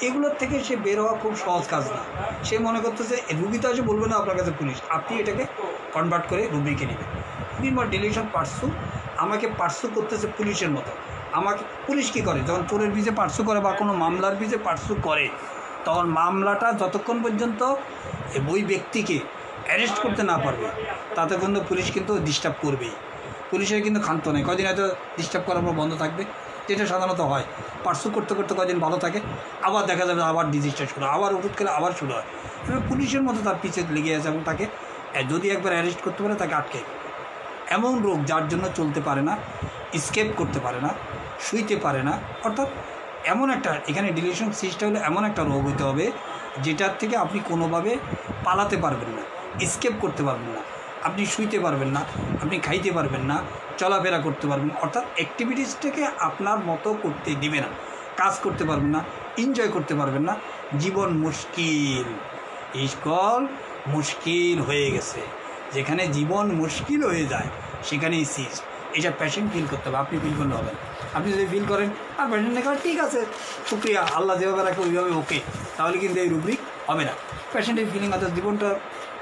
Speaker 1: এগুলোর থেকে সে বের হওয়া খুব সহজ কাজ না। সে মনে করতেছে রুগী তো এসে বলবে না আপনার কাছে পুলিশ, আপনি এটাকে কনভার্ট করে রুগীকে নেবেন। ডিলিশন পার্সু আমাকে পার্সু করতেছে পুলিশের মতো। আমাকে পুলিশ কী করে? যখন চোরের পিছে পার্সু করে বা কোনো মামলার পিছে পার্সু করে, তখন মামলাটা যতক্ষণ পর্যন্ত ওই ব্যক্তিকে অ্যারেস্ট করতে না পারবে, তাতে কিন্তু পুলিশ কিন্তু ডিস্টার্ব করবেই। পুলিশের কিন্তু ক্ষান্ত নেই, কদিন হয়তো ডিস্টার্ব করার পর বন্ধ থাকবে, যেটা সাধারণত হয়। পার্সু করতে করতে কদিন ভালো থাকে, আবার দেখা যাবে আবার ডিজিজটা শুরু, আবার ওষুধ খেলে আবার শুরু হয়। এবার পুলিশের মতো তার পিছিয়ে লেগে আছে, এবং তাকে যদি একবার অ্যারেস্ট করতে পারে, তাকে আটকে। এমন রোগ যার জন্য চলতে পারে না, স্কেপ করতে পারে না, শুইতে পারে না। অর্থাৎ এমন একটা, এখানে ডিলিশন সিস্টটা হলো এমন একটা রোগ হতে হবে যেটার থেকে আপনি কোনোভাবে পালাতে পারবেন না, স্কেপ করতে পারবেন না, আপনি শুইতে পারবেন না, আপনি খাইতে পারবেন না, চলাফেরা করতে পারবেন, অর্থাৎ অ্যাক্টিভিটিসটাকে আপনার মতো করতে দিবে না, কাজ করতে পারবেন না, এনজয় করতে পারবেন না। জীবন মুশকিল, ইসকল মুশকিল হয়ে গেছে। যেখানে জীবন মুশকিল হয়ে যায়, সেখানেই সিজ। এটা পেশেন্ট ফিল করতে হবে, আপনি ফিল করলে হবে। আপনি যদি ফিল করেন আর পেশেন্টে কারণ ঠিক আছে, শুক্রিয়া, আল্লাহ যেভাবে রাখে ওইভাবে ওকে, তাহলে কিন্তু এই রুব্রিক হবে না। পেশেন্টের ফিলিং অর্থাৎ জীবনটা,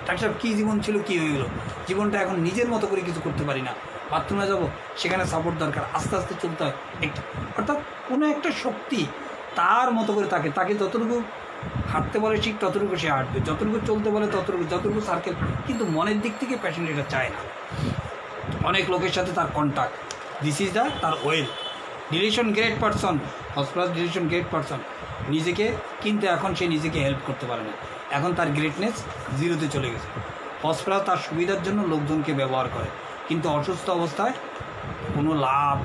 Speaker 1: ডাক্তার কী জীবন ছিল, কী হয়ে গেলো, জীবনটা এখন নিজের মতো করে কিছু করতে পারি না, বাথরুমে যাবো, সেখানে সাপোর্ট দরকার, আস্তে আস্তে চলতে হয় একটা। অর্থাৎ কোনো একটা শক্তি তার মতো করে তাকে যতটুকু হাঁটতে বলে ঠিক ততটুকু সে হাঁটবে, যতটুকু চলতে বলে যতটুকু সার্কেল। কিন্তু মনের দিক থেকে পেশেন্ট এটা চায় না। অনেক লোকের সাথে তার কন্ট্যাক্ট, দিস ইজ তার well. Deletion great person, phosphorus deletion great person নিজেকে, কিন্তু এখন সে নিজেকে হেল্প করতে পারে না। এখন তার গ্রেটনেস জিরোতে চলে গেছে। ফসফরাস তার সুবিধার জন্য লোকজনকে ব্যবহার করে, কিন্তু অসুস্থ অবস্থায় কোনো লাভ,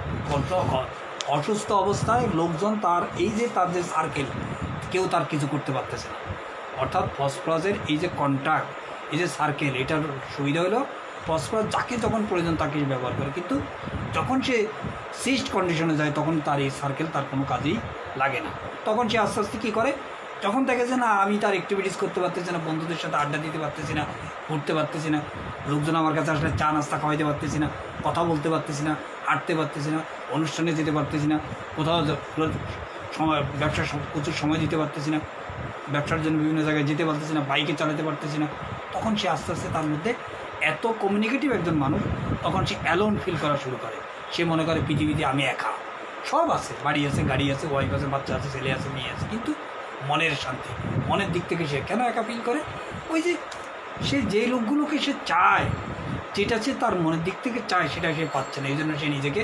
Speaker 1: অসুস্থ অবস্থায় লোকজন তার এই যে তার যে সার্কেল, কেউ তার কিছু করতে পারতেছে না। অর্থাৎ ফসফরাসের এই যে কন্ট্যাক্ট, এই যে সার্কেল, এটার সুবিধা হলো ফসফরাস যাকে যখন প্রয়োজন তাকে ব্যবহার করে, কিন্তু যখন সে সিস্ট কন্ডিশনে যায় তখন তার এই সার্কেল তার কোনো কাজেই লাগে না। তখন সে আস্তে আস্তে কী করে, যখন দেখে যে না আমি তার অ্যাক্টিভিটিস করতে পারতেছি না, বন্ধুদের সাথে আড্ডা দিতে পারতেছি না, ঘুরতে পারতেছি না, লোকজন আমার কাছে আসলে চা নাস্তা খাওয়াইতে পারতেছি না, কথা বলতে পারতেছি না, হাঁটতে পারতেছি না, অনুষ্ঠানে যেতে পারতেছি না, কোথাও সময় ব্যবসার প্রচুর সময় দিতে পারতেছি না, ব্যবসার জন্য বিভিন্ন জায়গায় যেতে পারতেছি না, বাইকে চালাতে পারতেছি না, তখন সে আস্তে আস্তে তার মধ্যে এত কমিউনিকেটিভ একজন মানুষ, তখন সে অ্যালোন ফিল করা শুরু করে। সে মনে করে পৃথিবীতে আমি একা, সব আছে, বাড়ি আছে, গাড়ি আছে, ওয়াইফ আছে, বাচ্চা আছে, ছেলে আছে, মেয়ে আছে, কিন্তু মনের শান্তি, মনের দিক থেকে সে কেন একা ফিল করে? ওই যে সে যে লোকগুলোকে সে চায়, যেটা সে তার মনের দিক থেকে চায় সেটা সে পাচ্ছে না। এই জন্য সে নিজেকে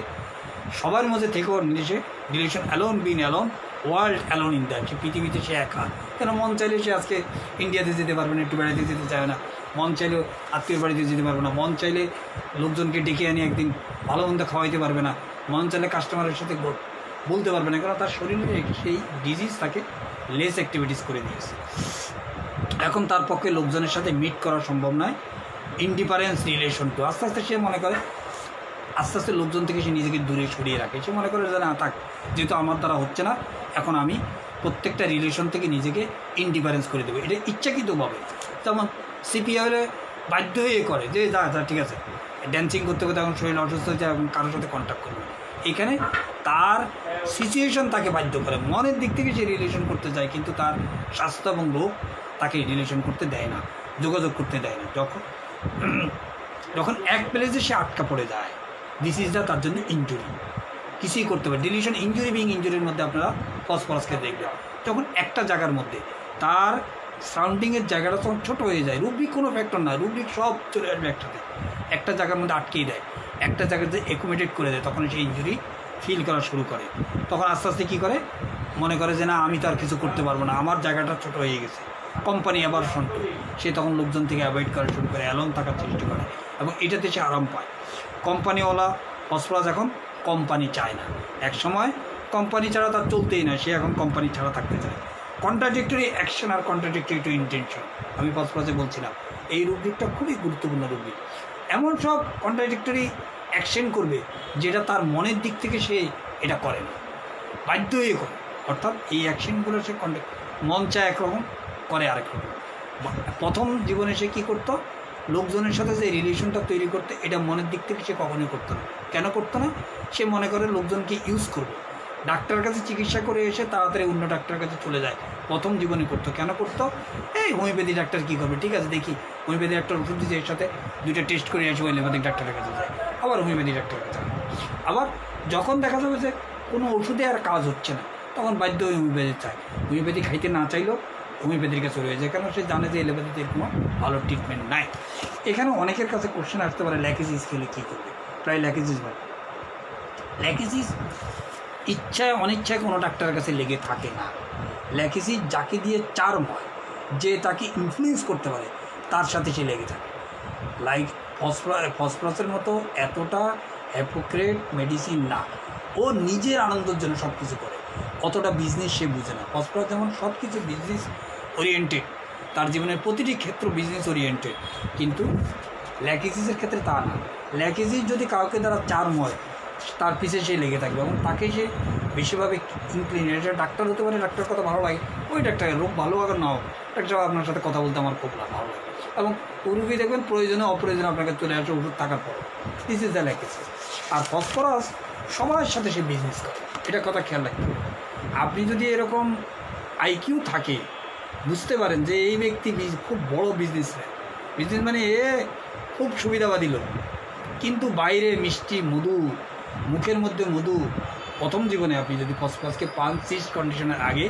Speaker 1: সবার মধ্যে থেকেও নিজে relation alone, being alone, world alone in that, সে পৃথিবীতে সে একা। কেন মন চাইলে সে আজকে ইন্ডিয়াতে যেতে পারবে না, একটু বেড়াতে যেতে চায় না, মন চাইলেও আত্মীয় বাড়িতে যেতে পারবে না, মন চাইলে লোকজনকে ডেকে আনি একদিন ভালো মন্দ খাওয়াইতে পারবে না, মন চাইলে কাস্টমারের সাথে বলতে পারবে না, কারণ তার শরীরে সেই ডিজিজ তাকে লেস অ্যাক্টিভিটিস করে দিয়েছে। এখন তার পক্ষে লোকজনের সাথে মিট করা সম্ভব নয়। ইনডিফারেন্স রিলেশন টু, আস্তে আস্তে সে মনে করে, আস্তে আস্তে লোকজন থেকে সে নিজেকে দূরে সরিয়ে রাখে। সে মনে করে যে না থাক, যেহেতু আমার দ্বারা হচ্ছে না, এখন আমি প্রত্যেকটা রিলেশন থেকে নিজেকে ইনডিফারেন্স করে দেবো। এটা ইচ্ছাকৃতভাবে, যেমন সিপিআইলে বাধ্য হয়ে করে যে যা যা ঠিক আছে, ড্যান্সিং করতে করতে এখন শরীর অসুস্থ হচ্ছে, এখন কারোর সাথে কন্ট্যাক্ট করবে। এখানে তার সিচুয়েশন তাকে বাধ্য করে, মনের দিক থেকে সে রিলেশন করতে চায়, কিন্তু তার স্বাস্থ্য এবং রোগ তাকে রিলেশন করতে দেয় না, যোগাযোগ করতে দেয় না। যখন এক প্লেসে সে আটকা পড়ে যায়, দিস ইজ দ্য তার জন্য ইনজুরি, কিছুই করতে পারে। ডিলিশন ইনজুরি, বিং ইনজুরির মধ্যে আপনারা ফসফরাসকে দেখবেন, যখন একটা জায়গার মধ্যে তার সারাউন্ডিংয়ের জায়গাটা তখন ছোটো হয়ে যায়, রুব্রিক কোনো ফ্যাক্টর না, রুব্রিক সব চলে আসবে একসাথে, একটা জায়গার মধ্যে আটকেই দেয়, একটা জায়গাতে অ্যাকোমোডেট করে দেয়, তখন সেই ইনজুরি ফিল করা শুরু করে। তখন আস্তে আস্তে কী করে, মনে করে যে না আমি তো আর কিছু করতে পারবো না, আমার জায়গাটা ছোটো হয়ে গেছে। কোম্পানি আবার ফ্রন্ট, সে তখন লোকজন থেকে অ্যাভয়েড করা শুরু করে, অ্যালোন থাকার চেষ্টা করে, এবং এটাতে সে আরাম পায়। কোম্পানিওয়ালা ফসফরাস এখন কোম্পানি চায় না, এক সময় কোম্পানি ছাড়া তার চলতেই না, সে এখন কোম্পানি ছাড়া থাকতে চায়। কন্ট্রাডিক্টরি অ্যাকশন আর কন্ট্রাডিক্টরি টু ইন্টেনশন, আমি ফসফরাসে বলছিলাম এই রুব্রিকটা খুবই গুরুত্বপূর্ণ রুব্রিক। এমন সব কন্ট্রাডিক্টরি অ্যাকশন করবে যেটা তার মনের দিক থেকে সে এটা করে না, বাধ্য হয়ে করে। অর্থাৎ এই অ্যাকশনগুলো সে মন চায় একরকম, করে আরেক রকম। প্রথম জীবনে সে কী করতো, লোকজনের সাথে যে রিলেশনটা তৈরি করতে, এটা মনের দিক থেকে সে কখনোই করতো না। কেন করতো না? সে মনে করে লোকজনকে ইউজ করবে, ডাক্তারের কাছে চিকিৎসা করে এসে তাড়াতাড়ি অন্য ডাক্তারের কাছে চলে যায়। প্রথম জীবনে করতো, কেন করতো? এই হোমিওপ্যাথি ডাক্তার কী করবে, ঠিক আছে দেখি হোমিওপ্যাথি ডাক্তার ওষুধ দিচ্ছে, এর সাথে দুইটা টেস্ট করে আসে, এলোপ্যাথিক ডাক্তারের কাছে যায়, আবার হোমিওপ্যাথি ডাক্তারের কাছে। আবার যখন দেখা যাবে যে কোনো ওষুধে আর কাজ হচ্ছে না, তখন বাধ্য হয়ে হোমিওপ্যাথি চায়। হোমিওপ্যাথি খাইতে না চাইলেও হোমিওপ্যাথির কাছে রয়ে যায়, কারণ সে জানে যে এলোপ্যাথিতে কোনো ভালো ট্রিটমেন্ট নাই। এখানে অনেকের কাছে কোশ্চেন আসতে পারে, ল্যাকিসিস খেলে কী করবে? প্রায় ল্যাকিসিস হয়, ল্যাকিসিস ইচ্ছায় অনিচ্ছায় কোনো ডাক্তারের কাছে লেগে থাকে না। ল্যাকিসিস যাকে দিয়ে চার্ম হয়, যে তাকে ইনফ্লুয়েন্স করতে পারে, তার সাথে সে লেগে থাকে। লাইক ফসফরাসের মতো এতটা হ্যাপোক্রেট মেডিসিন না, ও নিজের আনন্দের জন্য সব কিছু করে, অতটা বিজনেস সে বুঝে না। ফসফরাস যেমন সব কিছু বিজনেস ওরিয়েন্টেড, তার জীবনের প্রতিটি ক্ষেত্র বিজনেস ওরিয়েন্টেড, কিন্তু ল্যাকিসিসের ক্ষেত্রে তা না। ল্যাকিসিস যদি কাউকে দ্বারা চার্ম হয়, তার পিছিয়ে সে লেগে থাকবে এবং তাকে সে বেশিরভাবে ইনক্লিনেটেড। ডাক্তার হতে পারে, ডাক্তারের কথা ভালো লাগে, ওই ডাক্তারের রোগ ভালো আগে না হোক, ডাক্তার আপনার সাথে কথা বলতে আমার খুব ভালো লাগে, এবং রুগী দেখবেন প্রয়োজনে অপ্রয়োজনে আপনাকে চলে আসে ওষুধ থাকার পর। This is the Lachesis. আর ফসফরাস সবার সাথে সে বিজনেস করে, এটা কথা খেয়াল রাখতে হবে। আপনি যদি এরকম আইকিউ থাকে, বুঝতে পারেন যে এই ব্যক্তি খুব বড় বিজনেসম্যান, বিজনেস মানে এ খুব সুবিধাবাদী লোক, কিন্তু বাইরে মিষ্টি মধু, মুখের মধ্যে মধু। প্রথম জীবনে আপনি যদি ফসফরাসকে পান সিস্ট কন্ডিশনের আগে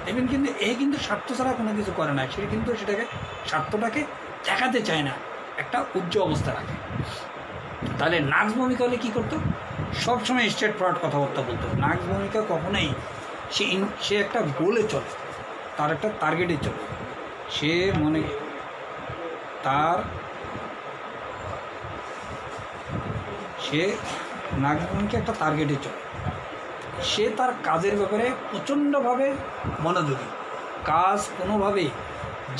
Speaker 1: দেখবেন, কিন্তু এ কিন্তু স্বার্থ ছাড়া কোনো কিছু করে না, সে কিন্তু সেটাকে স্বার্থটাকে দেখাতে চায় না, একটা উচ্চ অবস্থা রাখে। তাহলে নাক্স ভূমিকা হলে কী করতো? সবসময় স্ট্রেট ফরওয়ার্ড কথাবার্তা বলতো। নাক্স ভূমিকা কখনোই সে একটা গোলে চলে, তার একটা টার্গেটে চলে। সে মনে সে নাগরিককে একটা টার্গেটে চলে, সে তার কাজের ব্যাপারে প্রচণ্ডভাবে মনোযোগী, কাজ কোনোভাবেই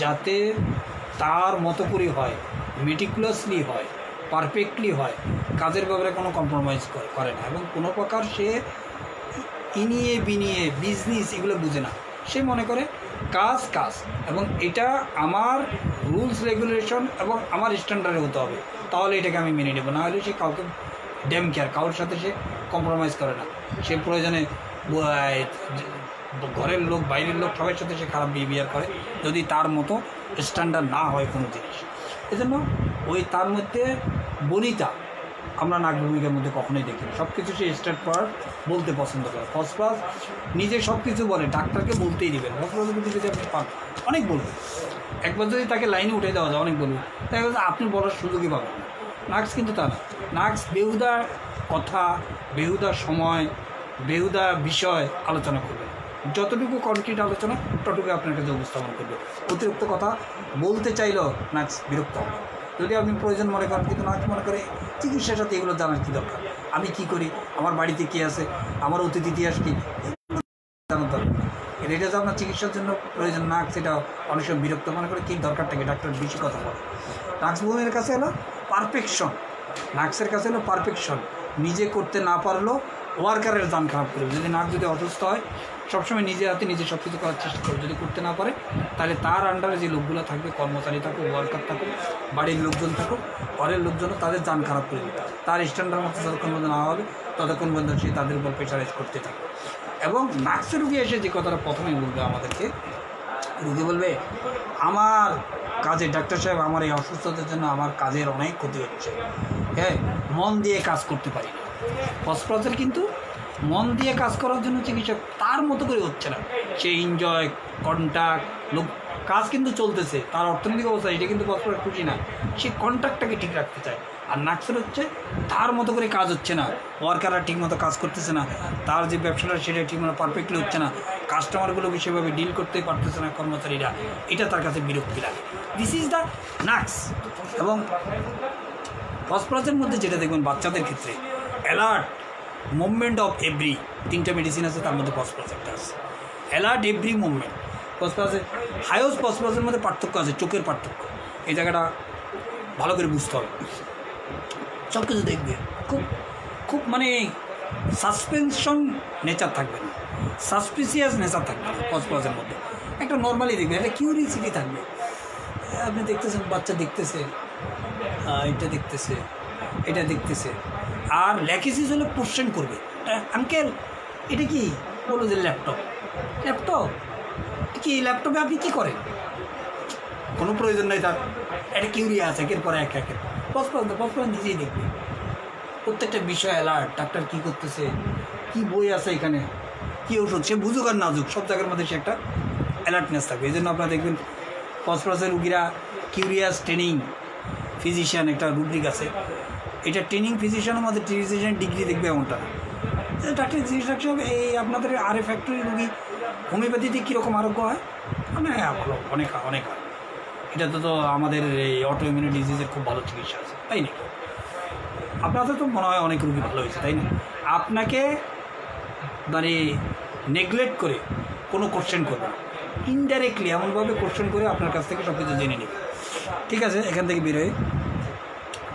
Speaker 1: যাতে তার মতো করে হয়, মেটিকুলাসলি হয়, পারফেক্টলি হয়, কাজের ব্যাপারে কোনো কম্প্রোমাইজ করে না এবং কোনো প্রকার সে ইনিয়ে বিনিয়ে বিজনেস এগুলো বুঝে না। সে মনে করে কাজ কাজ এবং এটা আমার রুলস রেগুলেশন এবং আমার স্ট্যান্ডার্ডে হতে হবে, তাহলে এটাকে আমি মেনে নেব, না হলে সে কাউকে ড্যাম কেয়ার, কারোর সাথে সে কম্প্রোমাইজ করে না। সে প্রয়োজনে ঘরের লোক বাইরের লোক সবার সাথে সে খারাপ বিহেভিয়ার করে যদি তার মতো স্ট্যান্ডার্ড না হয় কোনো জিনিস। এজন্য ওই তার মধ্যে বনিতা আমরা নাগরিকের মধ্যে কখনোই দেখি না। সব কিছু সে স্টার্ট করার বলতে পছন্দ করে। ফার্স্ট ক্লাস নিজে সব কিছু বলে, ডাক্তারকে বলতেই দেবেন। ফার্স্ট ক্লাসের মধ্যে যদি আপনি পান অনেক বলবেন, একবার যদি তাকে লাইনে উঠে দেওয়া যায় অনেক বলবেন, তাই আপনি বলার সুযোগই পাবেন না। নাক্স কিন্তু তা না, নাক্স বেহুদা কথা, বেহুদা সময়, বেহুদা বিষয় আলোচনা করবে, যতটুকু কনক্রিট আলোচনা ততটুকু আপনার কাছে উপস্থাপন করবে। অতিরিক্ত কথা বলতে চাইলেও নাক্স বিরক্ত হবে। যদি আপনি প্রয়োজন মনে করেন, কিন্তু নাক্স মনে করে চিকিৎসার সাথে এগুলো জানার কী দরকার, আমি কি করি, আমার বাড়িতে কে আছে, আমার অতিথি ইতিহাস কী, জানার দরকার। এটা যে আপনার চিকিৎসার জন্য প্রয়োজন, নাক্স এটা অনেক সময় বিরক্ত মনে করে, কী দরকারটাকে ডাক্তার বেশি কথা বলে। নাক্স বুমের কাছে হলো পারফেকশন, নাক্সের কাছে হলো পারফেকশন। নিজে করতে না পারলেও ওয়ার্কারের দান খারাপ করবে। যদি নাক যদি অসুস্থ হয়, সবসময় নিজে হাতে নিজে সব কিছু করার চেষ্টা করবে। যদি করতে না পারে, তাহলে তার আন্ডারে যে লোকগুলো থাকবে, কর্মচারী থাকুক, ওয়ার্কার থাকুক, বাড়ির লোকজন থাকুক, ঘরের লোকজনও তাদের দান খারাপ করে দেবে। তার স্ট্যান্ডার্ড মতো যতক্ষণ পর্যন্ত না হবে ততক্ষণ পর্যন্ত সে তাদের উপর প্রেশারাইজ করতে থাকে। এবং নাক্সের রুগী এসে যে কথাটা প্রথমেই বলবে আমাদেরকে, রুগী বলবে আমার কাজে ডাক্তার সাহেব আমার এই অসুস্থতার জন্য আমার কাজের অনেক ক্ষতি হচ্ছে, হ্যাঁ মন দিয়ে কাজ করতে পারি না। হসপিটাল কিন্তু মন দিয়ে কাজ করার জন্য চিকিৎসা তার মতো করে হচ্ছে না, সে এনজয় কন্ট্যাক্ট লোক কাজ কিন্তু চলতেছে, তার অর্থনৈতিক অবস্থা এটা কিন্তু হসপিটাল খুশি না, সে কন্ট্যাক্টটাকে ঠিক রাখতে চায়। আর নাক্সের হচ্ছে তার মতো করে কাজ হচ্ছে না, ওয়ার্কাররা ঠিকমতো কাজ করতেছে না, তার যে ব্যবসাটা সেটা ঠিকমতো পারফেক্টলি হচ্ছে না, কাস্টমারগুলোকে সেভাবে ডিল করতে পারতেছে না কর্মচারীরা, এটা তার কাছে বিরক্তি লাগে। This is the নাক্স। এবং হসপিটালের মধ্যে যেটা দেখবেন বাচ্চাদের ক্ষেত্রে অ্যালার্ট মুভমেন্ট অফ এভরি, 3টা মেডিসিন আছে, তার মধ্যে ফসফরাস একটা আছে। অ্যালার্ট এভরি মুভমেন্ট, ফসফরাসের হাইওস ফসফরাসের মধ্যে পার্থক্য আছে, চোখের পার্থক্য, এই জায়গাটা ভালো করে বুঝতে হবে। সব কিছু দেখবে খুব খুব মানে সাসপেনশন নেচার থাকবে না, সাসপিসিয়াস নেচার থাকবে না ফসফরাসের মধ্যে, একটা নর্মালি দেখবে, একটা কিউরিয়াসিটি থাকবে। আপনি দেখতেছেন বাচ্চা দেখতেছে, এটা দেখতেছে, এটা দেখতেছে, আর ল্যাকিসিস হলে কোশ্চেন করবে, আঙ্কেল এটা কি, বলো যে ল্যাপটপ, ল্যাপটপ কি, ল্যাপটপে আপনি কী করেন, কোনো প্রয়োজন নেই তার, একটা কিউরিয়া আছে, একের পরে এক একের ফসফরাস নিজেই দেখবে প্রত্যেকটা বিষয় অ্যালার্ট, ডাক্তার কী করতেছে, কী বই আছে এখানে, কী ওষুধ, সে বুঝুক আর নাজুক সব জায়গার মধ্যে সে একটা অ্যালার্টনেস থাকবে। এই জন্য আপনারা দেখবেন ফসফরাসের রুগীরা কিউরিয়াস ট্রেনিং ফিজিশিয়ান একটা রুব্রিক আছে, এটা ট্রেনিং ফিজিশিয়ানের মধ্যে ফিজিশিয়ান ডিগ্রি দেখবে এমনটা না। ডাক্তার চিকিৎসক সাহেব এই আপনাদের আরে ফ্যাক্টরি রুগী হোমিওপ্যাথিতে কীরকম আরোগ্য হয়, মানে ভালো অনেক অনেক হয়, এটা তো আমাদের এই অটো ইমিউনি ডিজিজের খুব ভালো চিকিৎসা আছে, তাই নাকি? আপনাদের তো মনে হয় অনেক রুগী ভালো হয়েছে, তাই না? আপনাকে মানে নেগলেক্ট করে কোনো কোশ্চেন করবে না, ইনডাইরেক্টলি এমনভাবে কোশ্চেন করে আপনার কাছ থেকে সব কিছু জেনে নেবে। ঠিক আছে, এখান থেকে বেরোয়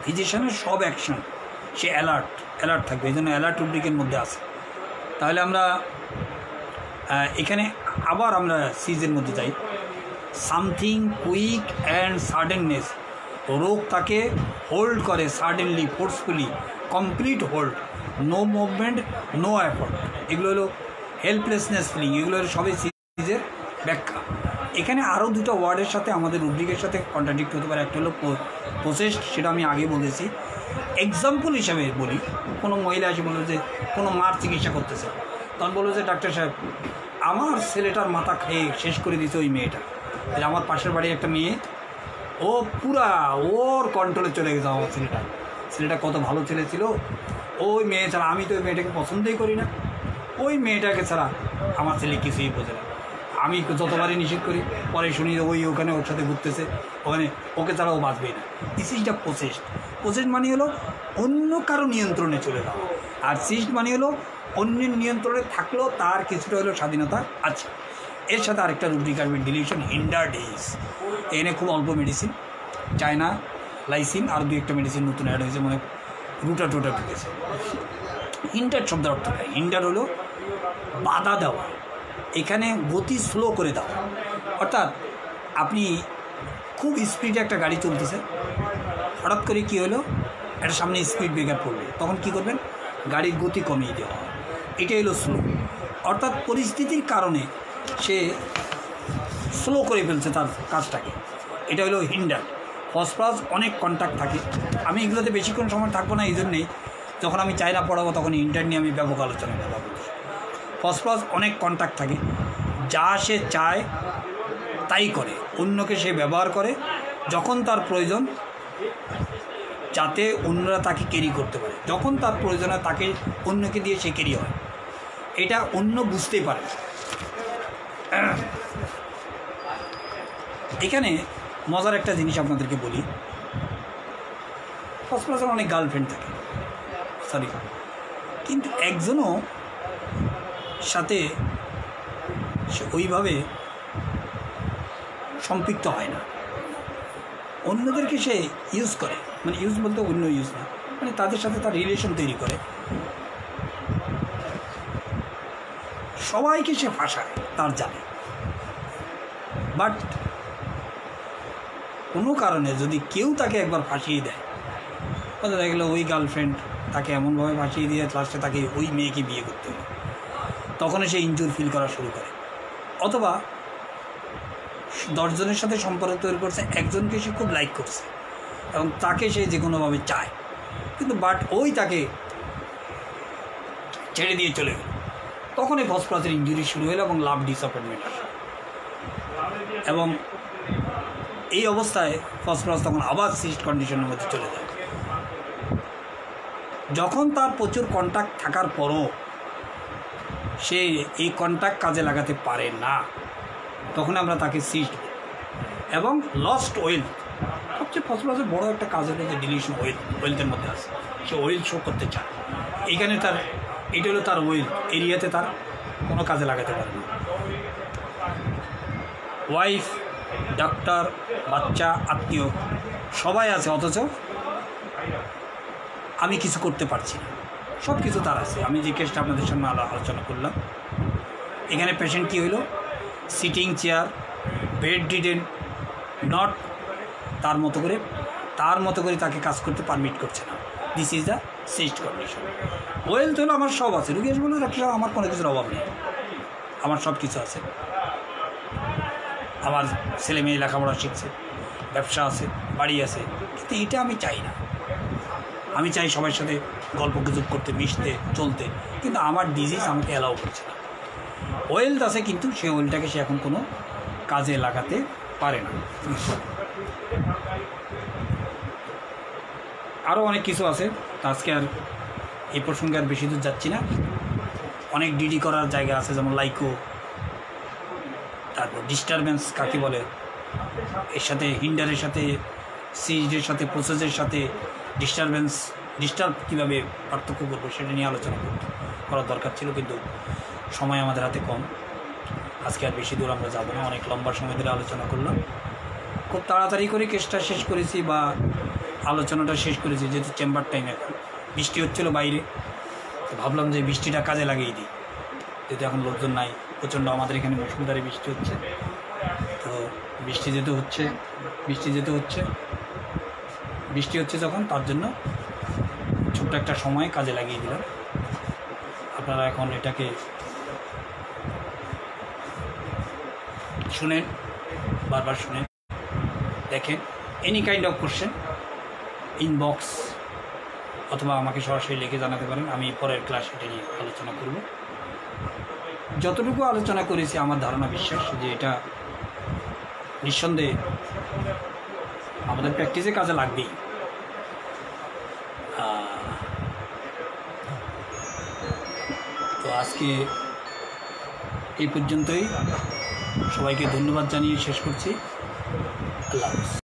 Speaker 1: ফিজিশিয়ানের সব অ্যাকশন সে অ্যালার্ট থাকবে, এই জন্য অ্যালার্ট রুব্রিকের মধ্যে আছে। তাহলে আমরা এখানে আবার আমরা সিজের মধ্যে যাই। সামথিং কুইক অ্যান্ড সাডেননেস, রোগ তাকে হোল্ড করে suddenly, forcefully, complete hold, no movement, no effort, এগুলো হলো হেল্পলেসনেস ফিলিং, এগুলো হলো সবই সিজের ব্যাখ্যা। এখানে আরও দুটো ওয়ার্ডের সাথে আমাদের রুব্রিকের সাথে কন্ট্রাডিক্ট হতে পারে। একটা হলো প্রসেসড, সেটা আমি আগে বলেছি। এক্সাম্পল হিসাবে বলি, কোনো মহিলা এসে বললো যে কোনো মার চিকিৎসা করতেছে, তখন বললো যে ডাক্তার সাহেব আমার ছেলেটার মাথা খেয়ে শেষ করে দিতে ওই মেয়েটা, আমার পাশের বাড়ির একটা মেয়ে, ও পুরা ওর কন্ট্রোলে চলে গেছে আমার ছেলেটা কত ভালো ছেলে ছিল, ওই মেয়ে ছাড়া, আমি তো ওই মেয়েটাকে পছন্দই করি না, ওই মেয়েটাকে ছাড়া আমার ছেলে কিছুই বোঝে না, আমি যতবারই নিষেধ করি পরে শুনি ওখানে ওর সাথে ঘুরতেছে, ওখানে ওকে ছাড়াও বাঁচবেই না। This is the processed. Processed মানে হলো অন্য কারো নিয়ন্ত্রণে চলে যাওয়া, আর সিস্ট মানে হলো অন্যের নিয়ন্ত্রণে থাকলেও তার কিছুটা হলেও স্বাধীনতা আছে। এর সাথে আরেকটা রুটিক কার্বিন ডিলিউশন হিন্ডারডেজ, এনে খুব অল্প মেডিসিন, চায়না লাইসিন আর 2-1টা মেডিসিন নতুন অ্যাড হয়েছে, মানে রুটা ঢুকেছে। হিন্ডার শব্দের অর্থ কী? হিন্ডার হলো বাধা দেওয়া, এখানে গতি স্লো করে দেওয়া। অর্থাৎ আপনি খুব স্পিডে একটা গাড়ি চলতেছে, হঠাৎ করে কী হলো, একটা সামনে স্পিড ব্রেকার পড়বে, তখন কী করবেন? গাড়ির গতি কমিয়ে দেওয়া, এটাই হলো স্লো। অর্থাৎ পরিস্থিতির কারণে সে স্লো করে ফেলছে তার কাজটাকে, এটা হলো হিন্ডার। ফসফরাস অনেক কন্ট্যাক্ট থাকে, আমি এগুলোতে বেশিক্ষণ সময় থাকবো না, এই জন্যেই যখন আমি চায়না পড়াবো তখন হিন্ডার নিয়ে আমি ব্যাপক আলোচনা করবো। ফসফরাস অনেক কন্ট্যাক্ট থাকে, যা সে চায় তাই করে, অন্যকে সে ব্যবহার করে যখন তার প্রয়োজন, যাতে অন্যরা তাকে ক্যারি করতে পারে। যখন তার প্রয়োজন হয় তাকে অন্যকে দিয়ে সে ক্যারি হয়, এটা অন্য বুঝতেই পারে। এখানে মজার একটা জিনিস আপনাদেরকে বলি, ফসফরাসের অনেক গার্লফ্রেন্ড থাকে, সরি, কিন্তু একজনও সাথে সে ওইভাবে সম্পৃক্ত হয় না, অন্যদেরকে সে ইউজ করে, মানে ইউজ বলতে অন্য ইউজ না, মানে তাদের সাথে তার রিলেশন তৈরি করে, সবাইকে সে ফাঁসায় তার জানে। বাট কোনো কারণে যদি কেউ তাকে একবার ফাঁসিয়ে দেয়, হয়তো দেখা গেলো ওই গার্লফ্রেন্ড তাকে এমনভাবে ফাঁসিয়ে দিয়ে লাস্টে তাকে ওই মেয়েকে বিয়ে করতে হবে, তখন সে ইনজুর ফিল করা শুরু করে। অথবা 10 জনের সাথে সম্পর্ক তৈরি করছে, একজনকে সে খুব লাইক করছে এবং তাকে সে যে কোনোভাবে চায়, কিন্তু বাট ওই তাকে ছেড়ে দিয়ে চলে গেল, তখন এই ফসফরাসের ইনজুরি শুরু হলো এবং লাভ ডিসঅ্যাপয়েন্টমেন্ট আসে। এবং এই অবস্থায় ফসফরাস তখন আবার সিস্ট কন্ডিশনের মধ্যে চলে যায়। যখন তার প্রচুর কন্ট্যাক্ট থাকার পরও সে এই কন্ট্যাক্ট কাজে লাগাতে পারে না, তখন আমরা তাকে সিস্ট। এবং লস্ট ওয়েলথ, সবচেয়ে ফসফরাসের বড় একটা কাজ হলো যে ডিলিউশন ওয়েলথের মধ্যে আছে, সে ওয়েলথ শো করতে চায়, এইখানে তার এটা হলো তার ওয়েলথ, এরিয়াতে তার কোনো কাজে লাগাতে পারে না। ওয়াইফ, ডাক্তার, বাচ্চা, আত্মীয় সবাই আছে, অথচ আমি কিছু করতে পারছি না, সব কিছু তার আছে। আমি যে কেসটা আপনাদের সামনে আলোচনা করলাম, এখানে পেশেন্ট কী হইল, sitting chair, bedridden, not তার মতো করে তাকে কাজ করতে পারমিট করছে না। This is the cyst condition. Wealth হলো আমার সব আছে, রুগী বলে রাখলে আমার কোনো কিছুর অভাব নেই, আমার সব কিছু আছে, আমার ছেলে মেয়ে লেখাপড়া শিখছে, ব্যবসা আছে, বাড়ি আছে, কিন্তু এটা আমি চাই না। আমি চাই সবার সাথে গল্প গুজব করতে, মিশতে, চলতে, কিন্তু আমার ডিজিজ আমাকে অ্যালাউ করছে না। ওয়েলথ আছে, কিন্তু সে ওয়েলটাকে সে এখন কোনো কাজে লাগাতে পারে না। আরও অনেক কিছু আছে, আজকে আর এই প্রসঙ্গে আর বেশি দূর যাচ্ছি না। অনেক ডিডি করার জায়গা আছে, যেমন লাইকো, তারপর ডিস্টারবেন্স কাকে বলে, এর সাথে হিন্ডারের সাথে, সিজের সাথে, প্রসেসের সাথে ডিস্টার্ব কীভাবে পার্থক্য করবো সেটা নিয়ে আলোচনা করার দরকার ছিল, কিন্তু সময় আমাদের হাতে কম। আজকে আর বেশি দূর আমরা যাব না, অনেক লম্বা সময় ধরে আলোচনা করলাম, খুব তাড়াতাড়ি করে কেসটা শেষ করেছি বা আলোচনাটা শেষ করেছি, যেহেতু চেম্বার টাইম। এখন বৃষ্টি হচ্ছিল বাইরে, তো ভাবলাম যে বৃষ্টিটা কাজে লাগিয়ে দিই, যেহেতু এখন লোকজন নাই, প্রচণ্ড আমাদের এখানে মুষলধারে বৃষ্টি হচ্ছে, তো বৃষ্টি হচ্ছে যখন, তার জন্য ছোট্ট একটা সময় কাজে লাগিয়ে দিলাম। আপনারা এখন এটাকে শুনেন, বারবার শুনেন, দেখেন। Any kind of question inbox অথবা আমাকে সরাসরি লিখে জানাতে পারেন, আমি পরের ক্লাস এটা নিয়ে আলোচনা করব। যতটুকু আলোচনা করেছি আমার ধারণা, বিশ্বাস যে এটা নিঃসন্দেহে আমাদের প্র্যাকটিসে কাজে লাগবেই। তো আজকে এই পর্যন্তই। সবাইকে ধন্যবাদ জানিয়ে শেষ করছি। আল্লাহ হাফেজ।